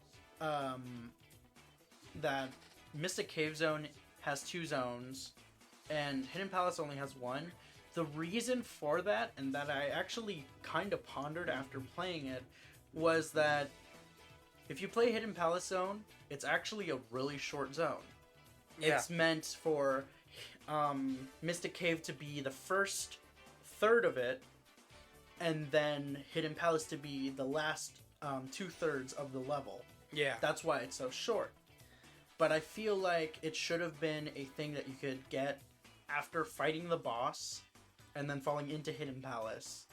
S2: that Mystic Cave Zone has 2 zones, and Hidden Palace only has 1. The reason for that, and that I actually kind of pondered after playing it, was that if you play Hidden Palace Zone, it's actually a really short zone.
S1: Yeah.
S2: It's meant for Mystic Cave to be the first third of it, and then Hidden Palace to be the last 2/3 of the level.
S1: Yeah.
S2: That's why it's so short. But I feel like it should have been a thing that you could get after fighting the boss, and then falling into Hidden Palace,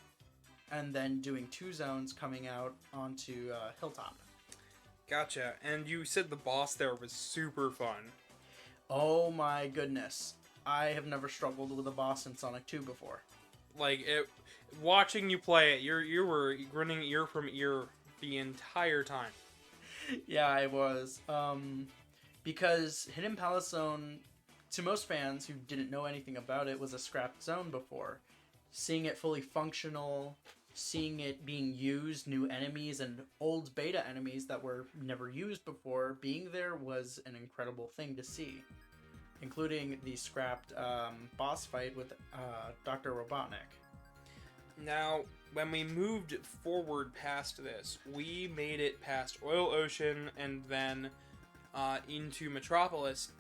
S2: and then doing 2 zones coming out onto Hilltop.
S1: Gotcha. And you said the boss there was super fun.
S2: Oh my goodness. I have never struggled with a boss in Sonic 2 before.
S1: Like, watching you play it, you were grinning ear from ear the entire time.
S2: Yeah, I was. Because Hidden Palace Zone, to most fans who didn't know anything about it, was a scrapped zone before. Seeing it fully functional, seeing it being used, new enemies and old beta enemies that were never used before, being there was an incredible thing to see. Including the scrapped boss fight with Dr. Robotnik.
S1: Now, when we moved forward past this, we made it past Oil Ocean and then into Metropolis.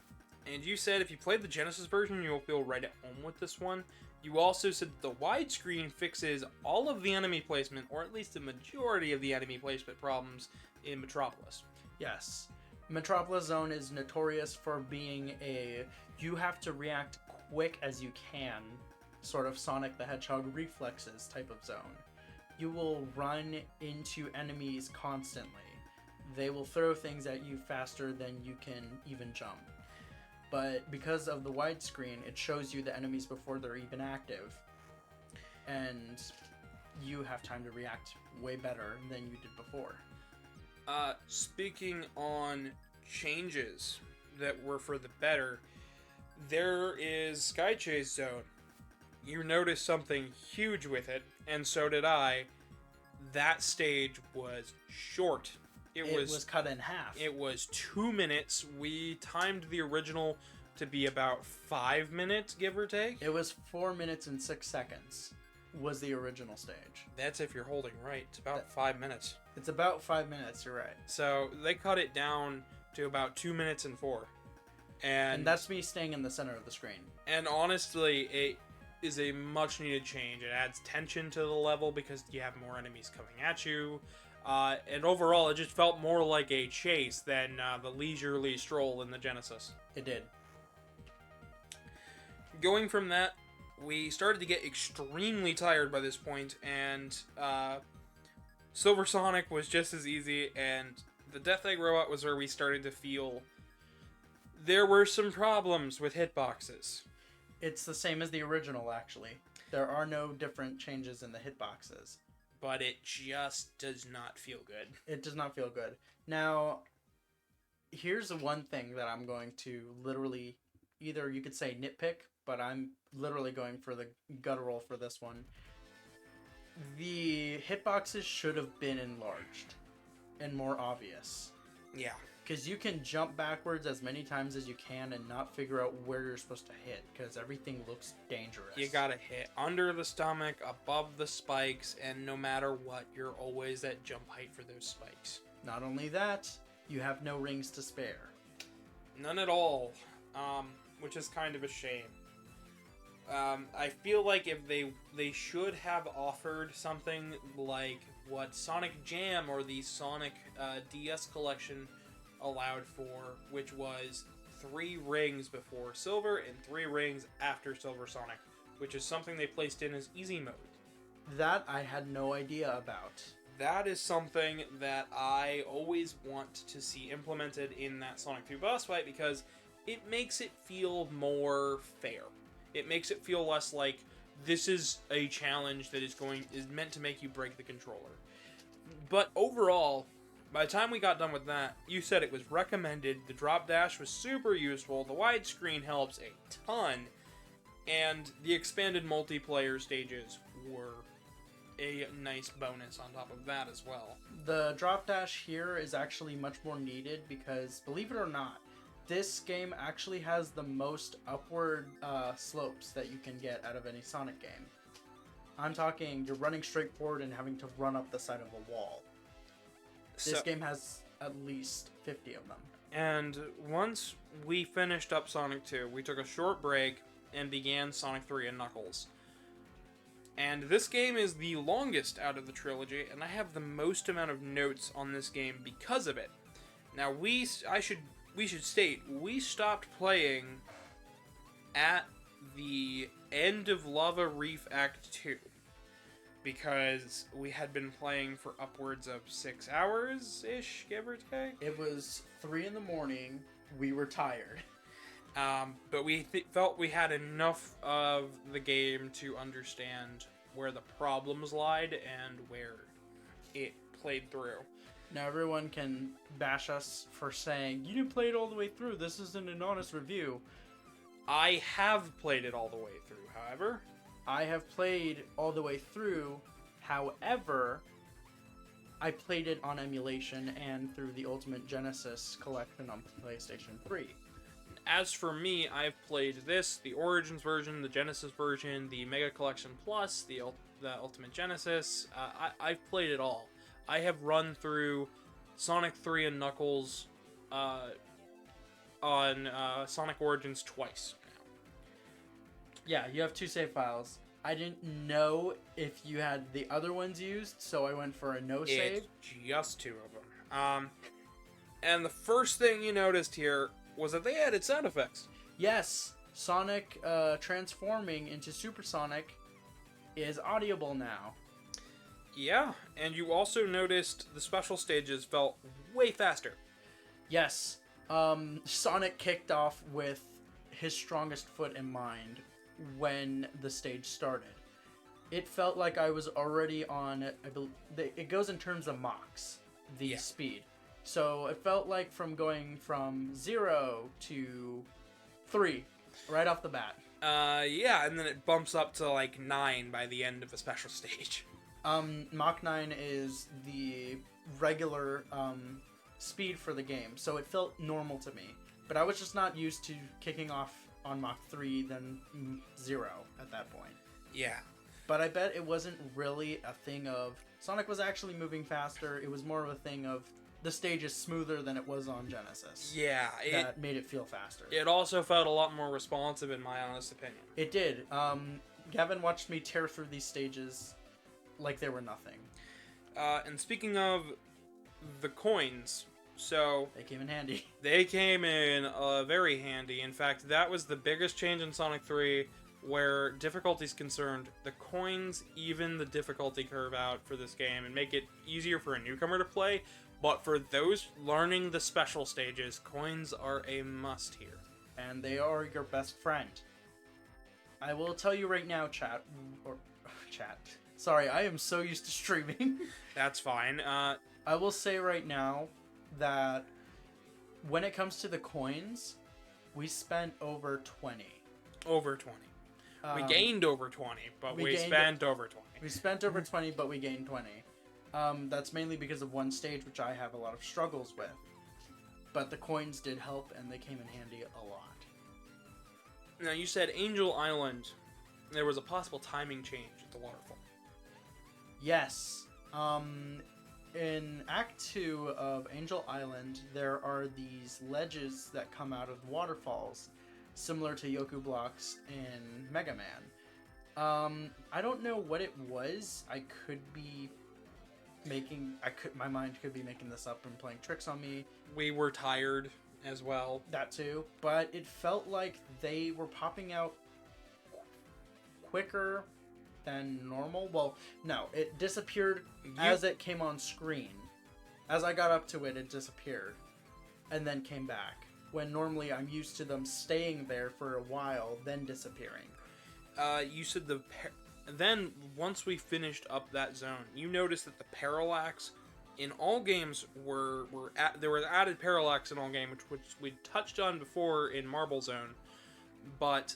S1: And you said if you played the Genesis version, you'll feel right at home with this one. You also said the widescreen fixes all of the enemy placement, or at least the majority of the enemy placement problems in Metropolis.
S2: Yes. Metropolis Zone is notorious for being you have to react quick as you can, sort of Sonic the Hedgehog reflexes type of zone. You will run into enemies constantly. They will throw things at you faster than you can even jump. But because of the widescreen, it shows you the enemies before they're even active. And you have time to react way better than you did before.
S1: Speaking on changes that were for the better, there is Sky Chase Zone. You noticed something huge with it, and so did I. That stage was short. It was
S2: cut in half.
S1: It was 2 minutes. We timed the original to be about 5 minutes, give or take.
S2: It was 4 minutes and 6 seconds was the original stage.
S1: That's if you're holding right. It's about 5 minutes.
S2: It's about 5 minutes, you're right.
S1: So they cut it down to about 2 minutes and 4.
S2: And that's me staying in the center of the screen.
S1: And honestly, it is a much needed change. It adds tension to the level because you have more enemies coming at you. And overall, it just felt more like a chase than the leisurely stroll in the Genesis.
S2: It did.
S1: Going from that, we started to get extremely tired by this point, and Silver Sonic was just as easy, and the Death Egg Robot was where we started to feel there were some problems with hitboxes.
S2: It's the same as the original, actually. There are no different changes in the hitboxes.
S1: But it just does not feel good.
S2: It does not feel good. Now, here's the one thing that I'm going to literally, either you could say nitpick, but I'm literally going for the guttural for this one. The hitboxes should have been enlarged and more obvious.
S1: Yeah.
S2: Because you can jump backwards as many times as you can and not figure out where you're supposed to hit, because everything looks dangerous.
S1: You gotta hit under the stomach, above the spikes, and no matter what, you're always at jump height for those spikes.
S2: Not only that, you have no rings to spare.
S1: None at all, which is kind of a shame. I feel like if they should have offered something like what Sonic Jam or the Sonic DS collection allowed for, which was 3 rings before Silver and 3 rings after Silver Sonic, which is something they placed in as easy mode.
S2: That I had no idea about.
S1: That is something that I always want to see implemented in that Sonic 2 boss fight, because it makes it feel more fair. It makes it feel less like this is a challenge that is meant to make you break the controller. But overall, by the time we got done with that, you said it was recommended, the drop dash was super useful, the widescreen helps a ton, and the expanded multiplayer stages were a nice bonus on top of that as well.
S2: The drop dash here is actually much more needed because, believe it or not, this game actually has the most upward slopes that you can get out of any Sonic game. I'm talking, you're running straight forward and having to run up the side of a wall. This game has at least 50 of them.
S1: And once we finished up Sonic 2, we took a short break and began Sonic 3 and Knuckles. And this game is the longest out of the trilogy, and I have the most amount of notes on this game because of it. Now, we should state, we stopped playing at the end of Lava Reef Act 2. Because we had been playing for upwards of 6 hours-ish, give or take.
S2: It was 3 in the morning. We were tired.
S1: But we felt we had enough of the game to understand where the problems lied and where it played through.
S2: Now everyone can bash us for saying, you didn't play it all the way through. This isn't an honest review.
S1: I have played it all the way through, however.
S2: I have played all the way through, however, I played it on emulation and through the Ultimate Genesis collection on PlayStation 3.
S1: As for me, I've played this, the Origins version, the Genesis version, the Mega Collection Plus, the Ultimate Genesis. I've played it all. I have run through Sonic 3 and Knuckles on Sonic Origins twice.
S2: Yeah, you have 2 save files. I didn't know if you had the other ones used, so I went for a no save.
S1: It's just 2 of them. And the first thing you noticed here was that they added sound effects.
S2: Yes, Sonic transforming into Supersonic is audible now.
S1: Yeah, and you also noticed the special stages felt way faster.
S2: Yes, Sonic kicked off with his strongest foot in mind when the stage started. It felt like I was already on, it goes in terms of Machs, the speed. So it felt like from going from 0 to 3 right off the bat.
S1: Yeah, and then it bumps up to like 9 by the end of a special stage.
S2: Mach 9 is the regular speed for the game, so it felt normal to me. But I was just not used to kicking off on Mach 3 than 0 at that point.
S1: Yeah.
S2: But I bet it wasn't really a thing of Sonic was actually moving faster. It was more of a thing of the stage is smoother than it was on Genesis.
S1: Yeah.
S2: That made it feel faster.
S1: It also felt a lot more responsive, in my honest opinion.
S2: It did. Gavin watched me tear through these stages like they were nothing.
S1: And speaking of the coins, so...
S2: They came in handy.
S1: They came in very handy. In fact, that was the biggest change in Sonic 3 where difficulty is concerned. The coins even the difficulty curve out for this game and make it easier for a newcomer to play. But for those learning the special stages, coins are a must here.
S2: And they are your best friend. I will tell you right now, chat. Sorry, I am so used to streaming.
S1: That's fine.
S2: I will say right now that when it comes to the coins, we spent over 20.
S1: Over 20. We gained over 20, but we spent over 20.
S2: We spent over 20, but we gained 20. That's mainly because of one stage, which I have a lot of struggles with. But the coins did help, and they came in handy a lot.
S1: Now, you said Angel Island. There was a possible timing change at the waterfall.
S2: Yes. In Act 2 of Angel Island, there are these ledges that come out of waterfalls, similar to Yoku blocks in Mega Man. I don't know what it was. I could be making... My mind could be making this up and playing tricks on me.
S1: We were tired as well.
S2: That too. But it felt like they were popping out quicker than normal. Well, no, it disappeared as it came on screen. As I got up to it, it disappeared. And then came back. When normally I'm used to them staying there for a while, then disappearing.
S1: You said then, once we finished up that zone, you noticed that the parallax in all games there was added parallax in all games, which we touched on before in Marble Zone, but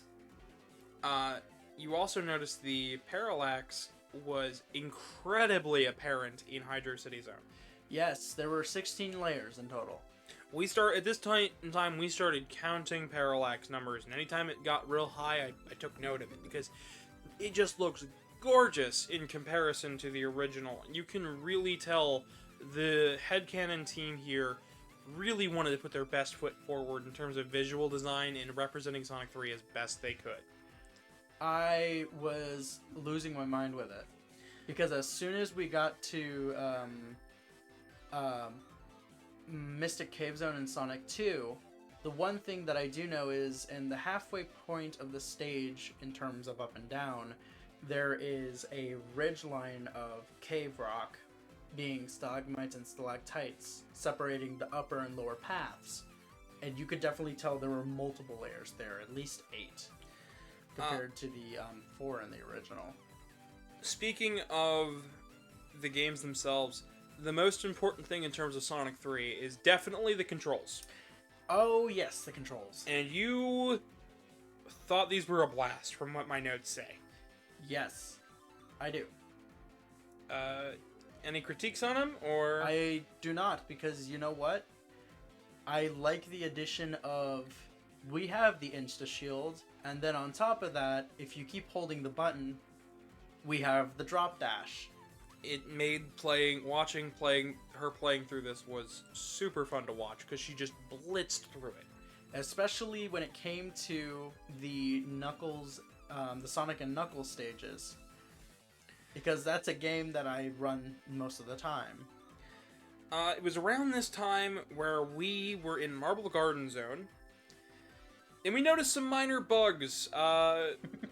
S1: you also noticed the parallax was incredibly apparent in Hydro City Zone.
S2: Yes, there were 16 layers in total.
S1: At this time in time, we started counting parallax numbers, and anytime it got real high, I took note of it, because it just looks gorgeous in comparison to the original. You can really tell the headcanon team here really wanted to put their best foot forward in terms of visual design and representing Sonic 3 as best they could.
S2: I was losing my mind with it. Because as soon as we got to Mystic Cave Zone in Sonic 2, the one thing that I do know is in the halfway point of the stage, in terms of up and down, there is a ridge line of cave rock, being stalagmites and stalactites, separating the upper and lower paths. And you could definitely tell there were multiple layers there, at least 8, compared to the 4 in the original.
S1: Speaking of the games themselves, the most important thing in terms of Sonic 3 is definitely the controls.
S2: Oh, yes, the controls.
S1: And you thought these were a blast, from what my notes say.
S2: Yes, I do.
S1: Any critiques on them, or...?
S2: I do not, because you know what? I like the addition of... We have the Insta-Shield, and then on top of that, if you keep holding the button, we have the drop dash.
S1: It made watching her playing through this was super fun to watch, because she just blitzed through it.
S2: Especially when it came to the Knuckles, the Sonic and Knuckles stages. Because that's a game that I run most of the time.
S1: It was around this time where we were in Marble Garden Zone, and we noticed some minor bugs,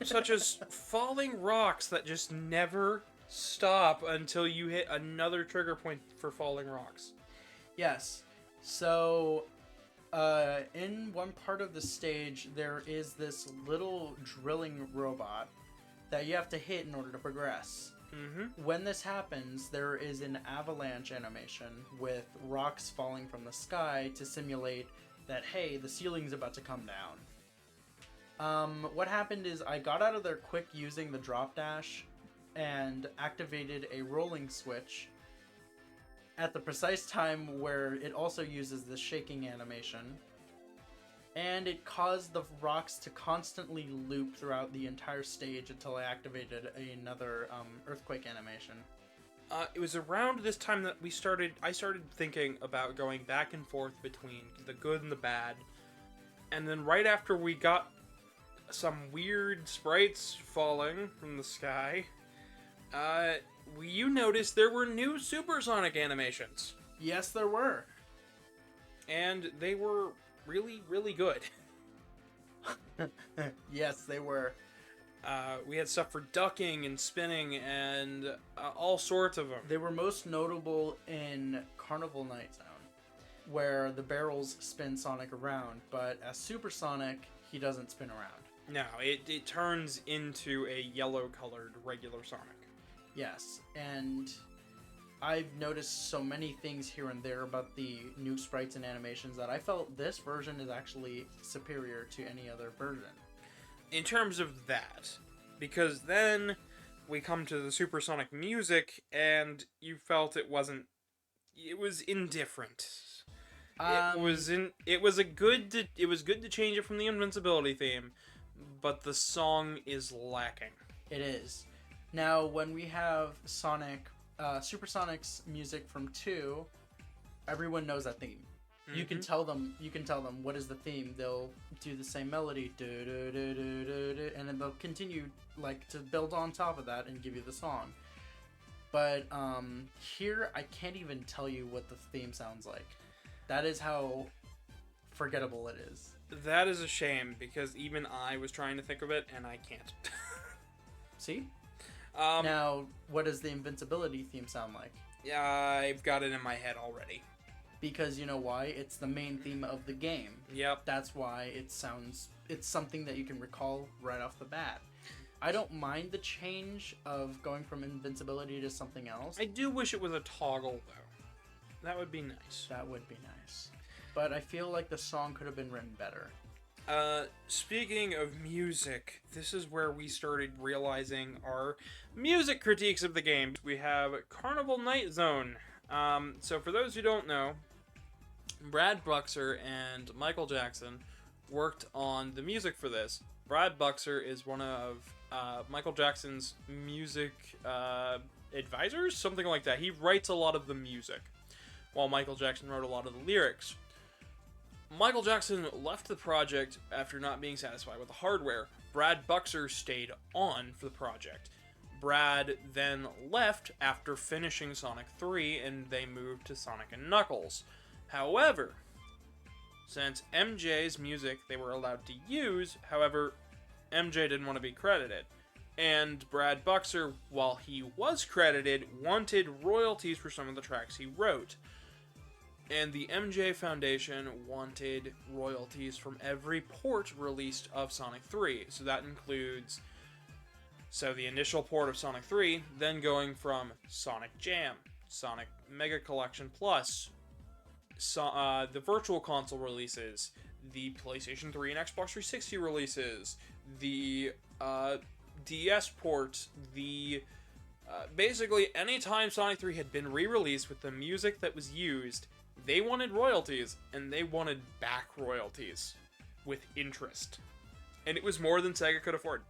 S1: such as falling rocks that just never stop until you hit another trigger point for falling rocks.
S2: Yes. So, in one part of the stage, there is this little drilling robot that you have to hit in order to progress.
S1: Mm-hmm.
S2: When this happens, there is an avalanche animation with rocks falling from the sky to simulate that, hey, the ceiling's about to come down. What happened is I got out of there quick using the drop dash and activated a rolling switch at the precise time where it also uses the shaking animation. And it caused the rocks to constantly loop throughout the entire stage until I activated another earthquake animation.
S1: It was around this time that I started thinking about going back and forth between the good and the bad. And then right after we got some weird sprites falling from the sky, you noticed there were new supersonic animations.
S2: Yes, there were.
S1: And they were really, really good.
S2: Yes, they were.
S1: We had stuff for ducking and spinning and all sorts of them.
S2: They were most notable in Carnival Night Zone, where the barrels spin Sonic around, but as Supersonic, he doesn't spin around.
S1: No, it turns into a yellow-colored regular Sonic.
S2: Yes, and I've noticed so many things here and there about the new sprites and animations that I felt this version is actually superior to any other version.
S1: In terms of that, because then we come to the supersonic music, and you felt it was indifferent. It was good to change it from the invincibility theme, but the song is lacking.
S2: It is. Now, when we have Supersonic's music from 2, everyone knows that theme. Mm-hmm. You can tell them what is the theme. They'll do the same melody, and then they'll continue to build on top of that and give you the song. But here I can't even tell you what the theme sounds like. That is how forgettable it is.
S1: That is a shame, because even I was trying to think of it and I can't.
S2: See? Now, what does the invincibility theme sound like?
S1: Yeah, I've got it in my head already.
S2: Because you know why? It's the main theme of the game.
S1: Yep.
S2: That's why it's something that you can recall right off the bat. I don't mind the change of going from invincibility to something else.
S1: I do wish it was a toggle, though. That would be nice.
S2: That would be nice. But I feel like the song could have been written better.
S1: Speaking of music, this is where we started realizing our music critiques of the game. We have Carnival Night Zone. So for those who don't know, Brad Buxer and Michael Jackson worked on the music for this. Brad Buxer is one of Michael Jackson's music advisors, something like that. He writes a lot of the music, while Michael Jackson wrote a lot of the lyrics. Michael Jackson left the project after not being satisfied with the hardware. Brad Buxer stayed on for the project. Brad then left after finishing Sonic 3, and they moved to Sonic and Knuckles. However, since MJ's music they were allowed to use, however, MJ didn't want to be credited. And Brad Buxer, while he was credited, wanted royalties for some of the tracks he wrote. And the MJ Foundation wanted royalties from every port released of Sonic 3. So that includes the initial port of Sonic 3, then going from Sonic Jam, Sonic Mega Collection Plus, the Virtual Console releases, the PlayStation 3 and Xbox 360 releases, the DS port, basically anytime Sonic 3 had been re-released with the music that was used, they wanted royalties, and they wanted back royalties with interest. And it was more than Sega could afford.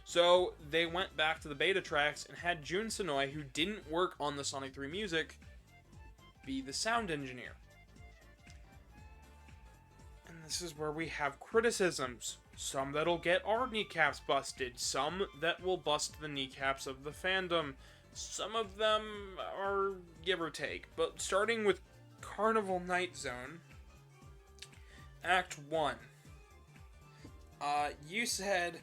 S1: So they went back to the beta tracks and had Jun Sonoy, who didn't work on the Sonic 3 music, be the sound engineer. And this is where we have criticisms. Some that'll get our kneecaps busted, some that will bust the kneecaps of the fandom. Some of them are give or take, but starting with Carnival Night Zone, Act 1. You said,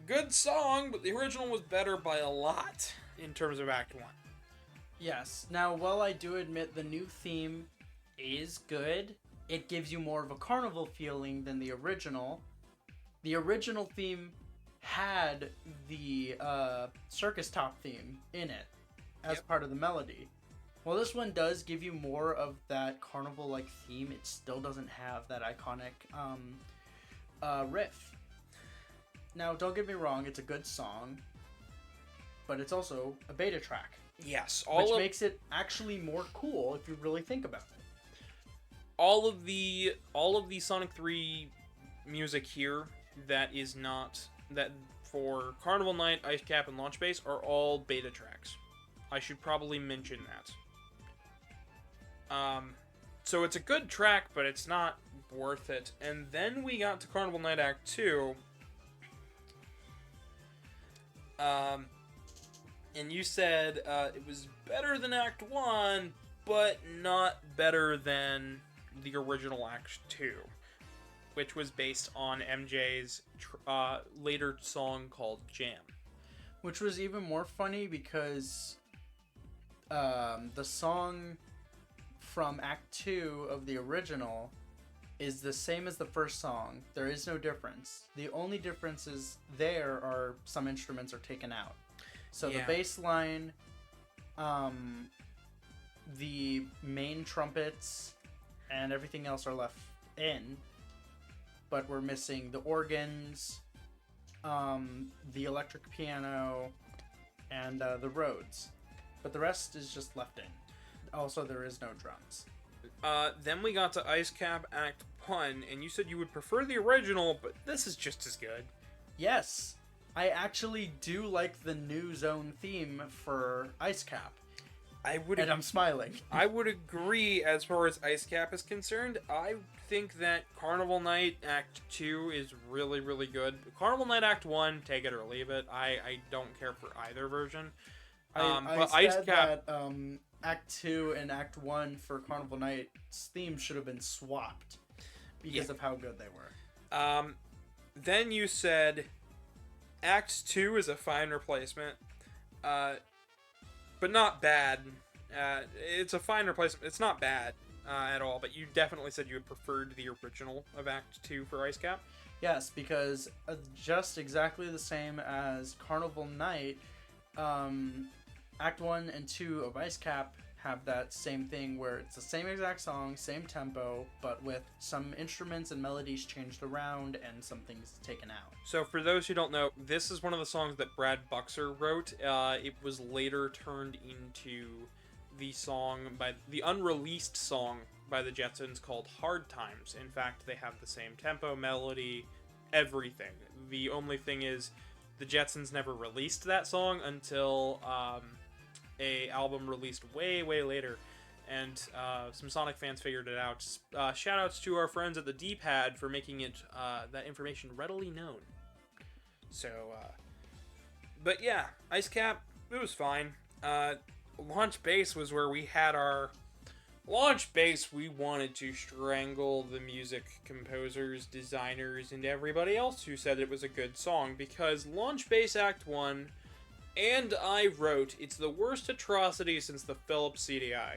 S1: good song, but the original was better by a lot in terms of Act 1.
S2: Yes. Now, while I do admit the new theme is good, it gives you more of a carnival feeling than the original. The original theme had the circus top theme in it as part of the melody. Well, this one does give you more of that carnival-like theme. It still doesn't have that iconic riff. Now, don't get me wrong, it's a good song, but it's also a beta track.
S1: Yes,
S2: which makes it actually more cool if you really think about it.
S1: all of the Sonic 3 music here that is not that for Carnival Night, Ice Cap, and Launch Base are all beta tracks. I should probably mention that. So it's a good track, but it's not worth it. And then we got to Carnival Night Act 2. And you said it was better than Act 1, but not better than the original Act 2, which was based on MJ's later song called Jam.
S2: Which was even more funny because the song from Act 2 of the original is the same as the first song. There is no difference. The only differences there are some instruments are taken out. So the bass line, the main trumpets, and everything else are left in, but we're missing the organs, the electric piano, and the Rhodes. But the rest is just left in. Also, there is no drums.
S1: Then we got to Ice Cap Act 1, and you said you would prefer the original, but this is just as good.
S2: Yes, I actually do like the new zone theme for Ice Cap. And I'm smiling.
S1: I would agree as far as Ice Cap is concerned. I think that Carnival Night Act 2 is really, really good. Carnival Night Act 1, take it or leave it. I don't care for either version.
S2: But Ice Cap... that Act 2 and Act 1 for Carnival Night's theme should have been swapped because of how good they were.
S1: Then you said Act 2 is a fine replacement, but not bad. It's a fine replacement. It's not bad at all, but you definitely said you had preferred the original of Act 2 for Ice Cap.
S2: Yes, because just exactly the same as Carnival Night, Act 1 and 2 of Ice Cap have that same thing where it's the same exact song, same tempo, but with some instruments and melodies changed around and some things taken out.
S1: So for those who don't know, this is one of the songs that Brad Buxer wrote. It was later turned into the unreleased song by the Jetsons called Hard Times. In fact, they have the same tempo, melody, everything. The only thing is the Jetsons never released that song until a album released way, way later, and some Sonic fans figured it out. Shoutouts to our friends at the D-Pad for making it that information readily known. So, but yeah, Ice Cap, it was fine. Launch Base was where we had our Launch Base. We wanted to strangle the music composers, designers, and everybody else who said it was a good song, because Launch Base Act 1. And I wrote, it's the worst atrocity since the Philips CDI.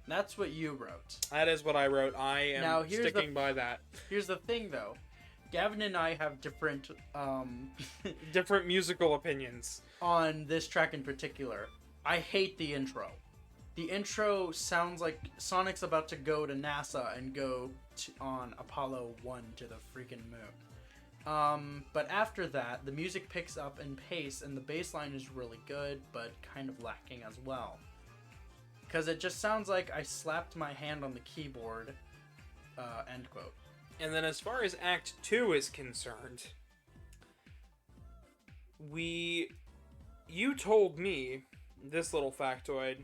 S2: That's what you wrote.
S1: That is what I wrote. I am sticking by that.
S2: Here's the thing, though. Gavin and I have different...
S1: different musical opinions.
S2: On this track in particular. I hate the intro. The intro sounds like Sonic's about to go to NASA and go on Apollo 1 to the freaking moon. But after that, the music picks up in pace, and the bass line is really good, but kind of lacking as well. Because it just sounds like I slapped my hand on the keyboard, end quote.
S1: And then as far as Act 2 is concerned, you told me, this little factoid,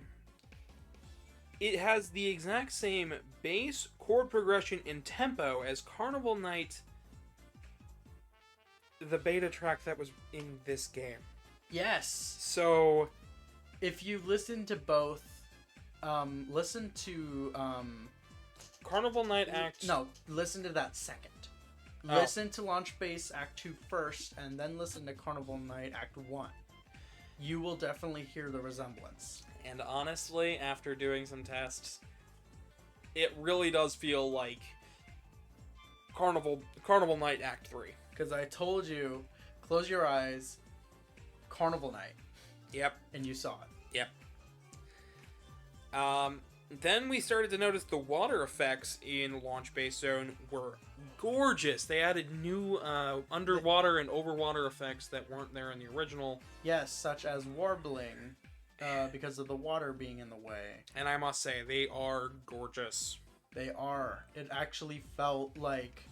S1: it has the exact same bass, chord progression, and tempo as Carnival Night, the beta track that was in this game.
S2: Yes.
S1: So,
S2: if you listen to both, listen to
S1: Carnival Night Act...
S2: No, listen to that second. Oh. Listen to Launch Base Act 2 first, and then listen to Carnival Night Act 1. You will definitely hear the resemblance.
S1: And honestly, after doing some tests, it really does feel like Carnival Night Act 3.
S2: Because I told you, close your eyes, Carnival Night.
S1: Yep.
S2: And you saw it.
S1: Yep. Then we started to notice the water effects in Launch Base Zone were gorgeous. They added new underwater and overwater effects that weren't there in the original.
S2: Yes, such as warbling, because of the water being in the way.
S1: And I must say, they are gorgeous.
S2: They are. It actually felt like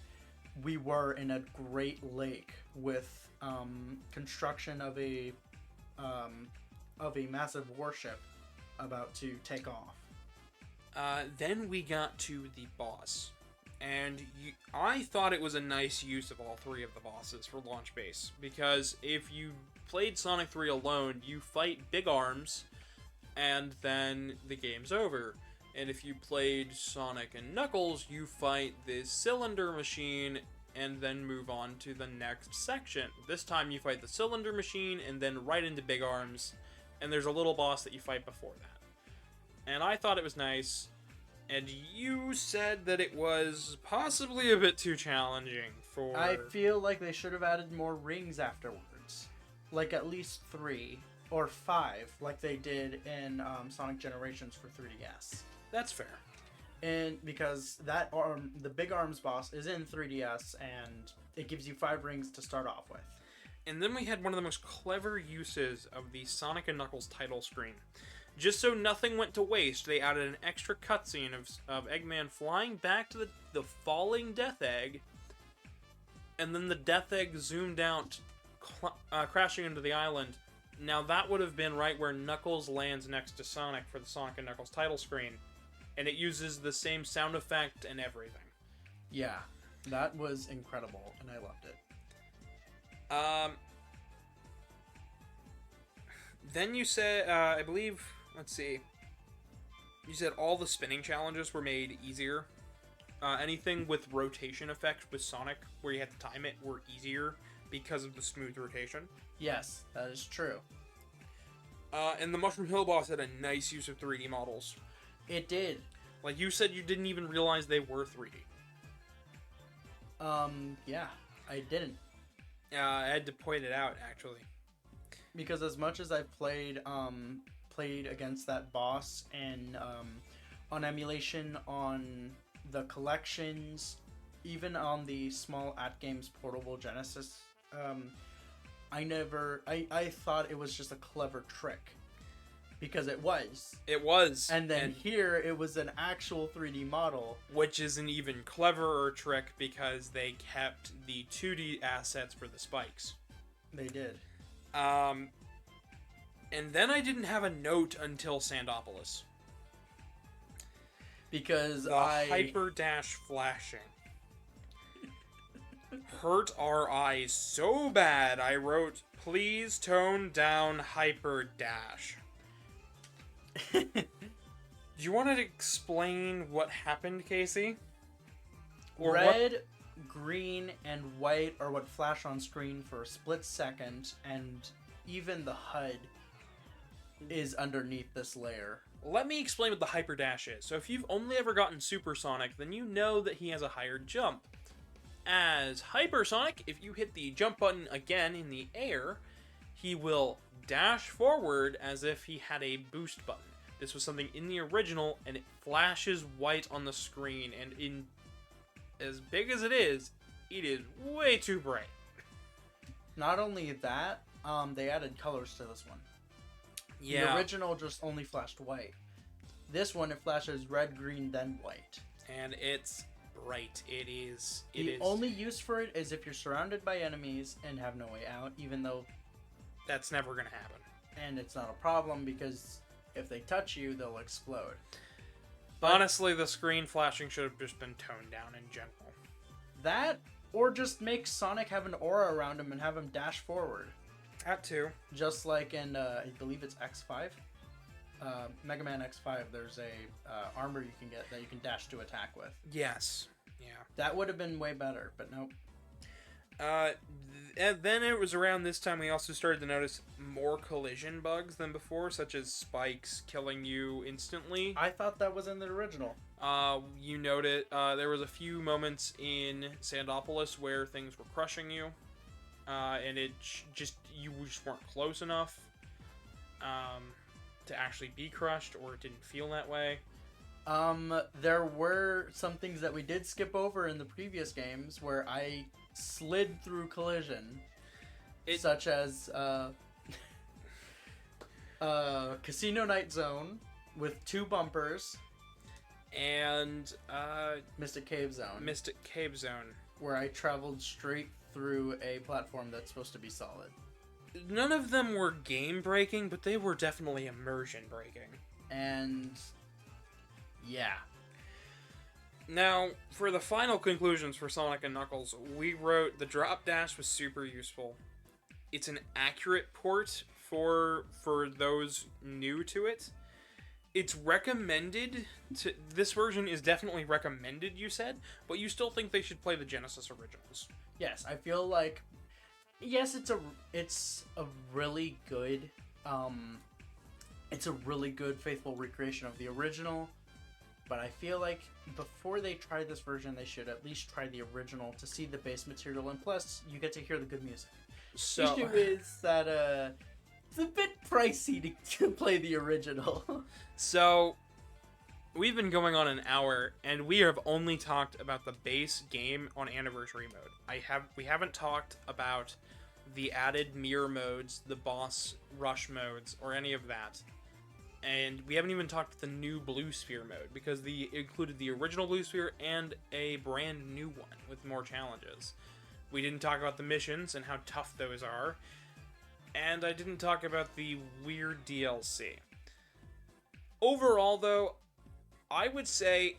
S2: we were in a great lake with construction of a massive warship about to take off.
S1: Then we got to the boss, and I thought it was a nice use of all three of the bosses for launch base, because if you played Sonic 3 alone, you fight Big Arms, and then the game's over. And if you played Sonic and Knuckles, you fight this cylinder machine, and then move on to the next section. This time you fight the cylinder machine, and then right into Big Arms, and there's a little boss that you fight before that. And I thought it was nice, and you said that it was possibly a bit too challenging for...
S2: I feel like they should have added more rings afterwards. Like at least 3 or 5, like they did in Sonic Generations for 3DS.
S1: That's fair.
S2: And because the Big Arms boss is in 3DS, and it gives you 5 rings to start off with.
S1: And then we had one of the most clever uses of the Sonic and Knuckles title screen. Just so nothing went to waste, they added an extra cutscene of Eggman flying back to the falling Death Egg, and then the Death Egg zoomed out, crashing into the island. Now that would have been right where Knuckles lands next to Sonic for the Sonic and Knuckles title screen, and it uses the same sound effect and everything.
S2: Yeah, that was incredible, and I loved it.
S1: Then you said, I believe, let's see, you said all the spinning challenges were made easier. Anything with rotation effect with Sonic, where you had to time it, were easier because of the smooth rotation.
S2: Yes, that is true.
S1: And the Mushroom Hill boss had a nice use of 3D models.
S2: It did.
S1: Like you said, you didn't even realize they were 3D.
S2: Yeah, I didn't.
S1: I had to point it out, actually.
S2: Because as much as I've played against that boss and on emulation on the collections, even on the small AtGames portable Genesis, I thought it was just a clever trick. Because it was.
S1: It was.
S2: And then here, it was an actual 3D model.
S1: Which is an even cleverer trick because they kept the 2D assets for the spikes.
S2: They did.
S1: And then I didn't have a note until Sandopolis.
S2: Because
S1: the hyper dash flashing hurt our eyes so bad I wrote, please tone down hyper dash. Do you want to explain what happened, Casey?
S2: Or red, green, and white are what flash on screen for a split second, and even the HUD is underneath this layer.
S1: Let me explain what the hyper dash is. So if you've only ever gotten Supersonic, then you know that he has a higher jump. As Hypersonic, if you hit the jump button again in the air, he will dash forward as if he had a boost button. This was something in the original, and it flashes white on the screen, and in as big as it is way too bright.
S2: Not only that, they added colors to this one.
S1: Yeah.
S2: The original just only flashed white. This one, it flashes red, green, then white.
S1: And it's bright. It is.
S2: The only use for it is if you're surrounded by enemies and have no way out, even though
S1: that's never going to happen.
S2: And it's not a problem because if they touch you, they'll explode.
S1: But honestly, the screen flashing should have just been toned down in general.
S2: That, or just make Sonic have an aura around him and have him dash forward.
S1: That too.
S2: Just like in, I believe it's X5. Mega Man X5, there's a armor you can get that you can dash to attack with.
S1: Yes. Yeah.
S2: That would have been way better, but nope.
S1: And then it was around this time we also started to notice more collision bugs than before, such as spikes killing you instantly.
S2: I thought that was in the original.
S1: You noted there was a few moments in Sandopolis where things were crushing you, and you just weren't close enough to actually be crushed, or it didn't feel that way.
S2: There were some things that we did skip over in the previous games where I slid through collision, such as Casino Night Zone with 2 bumpers,
S1: and
S2: Mystic Cave Zone,
S1: Mystic Cave Zone.
S2: where I traveled straight through a platform that's supposed to be solid.
S1: None of them were game-breaking, but they were definitely immersion-breaking.
S2: And yeah.
S1: Now, for the final conclusions for Sonic and Knuckles, we wrote the drop dash was super useful. It's an accurate port for those new to it. It's recommended to... This version is definitely recommended, you said, but you still think they should play the Genesis originals.
S2: Yes, I feel like... Yes, it's a really good... it's a really good faithful recreation of the original, but I feel like before they try this version, they should at least try the original to see the base material, and plus, you get to hear the good music.
S1: So...
S2: The issue is that, it's a bit pricey to play the original.
S1: So, we've been going on an hour, and we have only talked about the base game on Anniversary Mode. We haven't talked about the added mirror modes, the boss rush modes, or any of that. And we haven't even talked the new Blue Sphere mode, because it included the original Blue Sphere and a brand new one with more challenges. We didn't talk about the missions and how tough those are. And I didn't talk about the weird DLC. Overall, though, I would say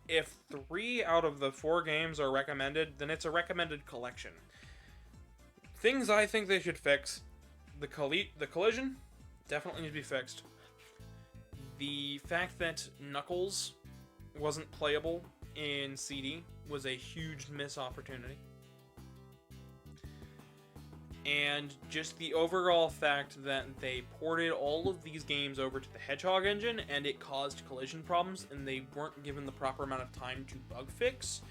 S1: if 3 out of the 4 games are recommended, then it's a recommended collection. Things I think they should fix. The collision definitely needs to be fixed. The fact that Knuckles wasn't playable in CD was a huge missed opportunity. And just the overall fact that they ported all of these games over to the Hedgehog engine and it caused collision problems and they weren't given the proper amount of time to bug fix,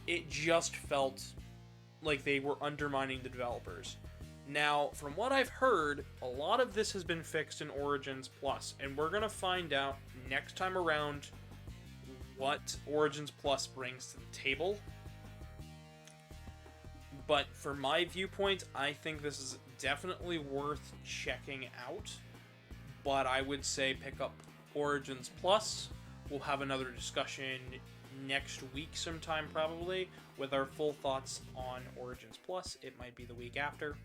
S1: it just felt like they were undermining the developers. Now, from what I've heard, a lot of this has been fixed in Origins Plus, and we're going to find out next time around what Origins Plus brings to the table. But for my viewpoint, I think this is definitely worth checking out. But I would say pick up Origins Plus. We'll have another discussion next week sometime probably with our full thoughts on Origins Plus. It might be the week after.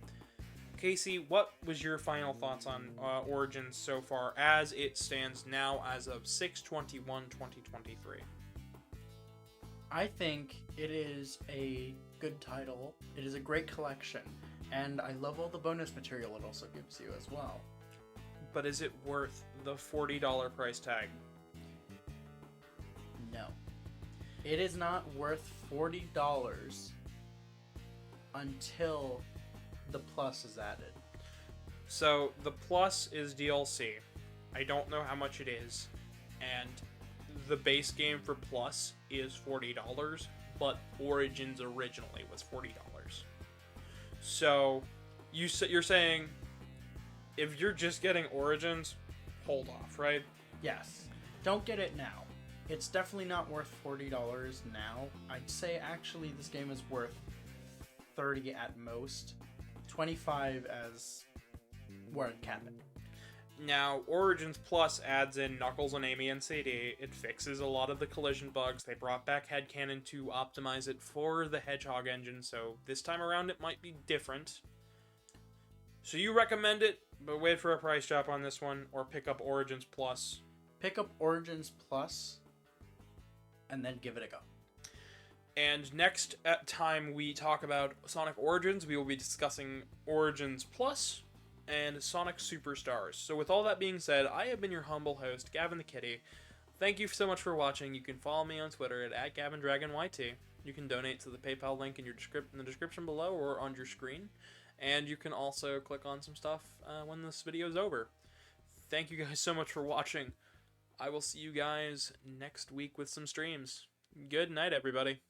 S1: Casey, what was your final thoughts on Origins so far as it stands now as of 6/21/2023?
S2: I think it is a good title. It is a great collection, and I love all the bonus material it also gives you as well.
S1: But is it worth the $40 price tag?
S2: No. It is not worth $40 until the Plus is added.
S1: So, the Plus is DLC. I don't know how much it is, and the base game for Plus is $40, but Origins originally was $40. So, you're saying, if you're just getting Origins, hold off, right?
S2: Yes. Don't get it now. It's definitely not worth $40 now. I'd say actually this game is worth $30 at most. $25 as where I'd cap it.
S1: Now, Origins Plus adds in Knuckles and Amy and CD. It fixes a lot of the collision bugs. They brought back Headcanon to optimize it for the Hedgehog engine, so this time around it might be different. So you recommend it, but wait for a price drop on this one, or pick up Origins Plus.
S2: Pick up Origins Plus, and then give it a go.
S1: And next time we talk about Sonic Origins, we will be discussing Origins Plus and Sonic Superstars. So with all that being said, I have been your humble host, Gavin the Kitty. Thank you so much for watching. You can follow me on Twitter at GavinDragonYT. You can donate to the PayPal link in the description below or on your screen. And you can also click on some stuff when this video is over. Thank you guys so much for watching. I will see you guys next week with some streams. Good night, everybody.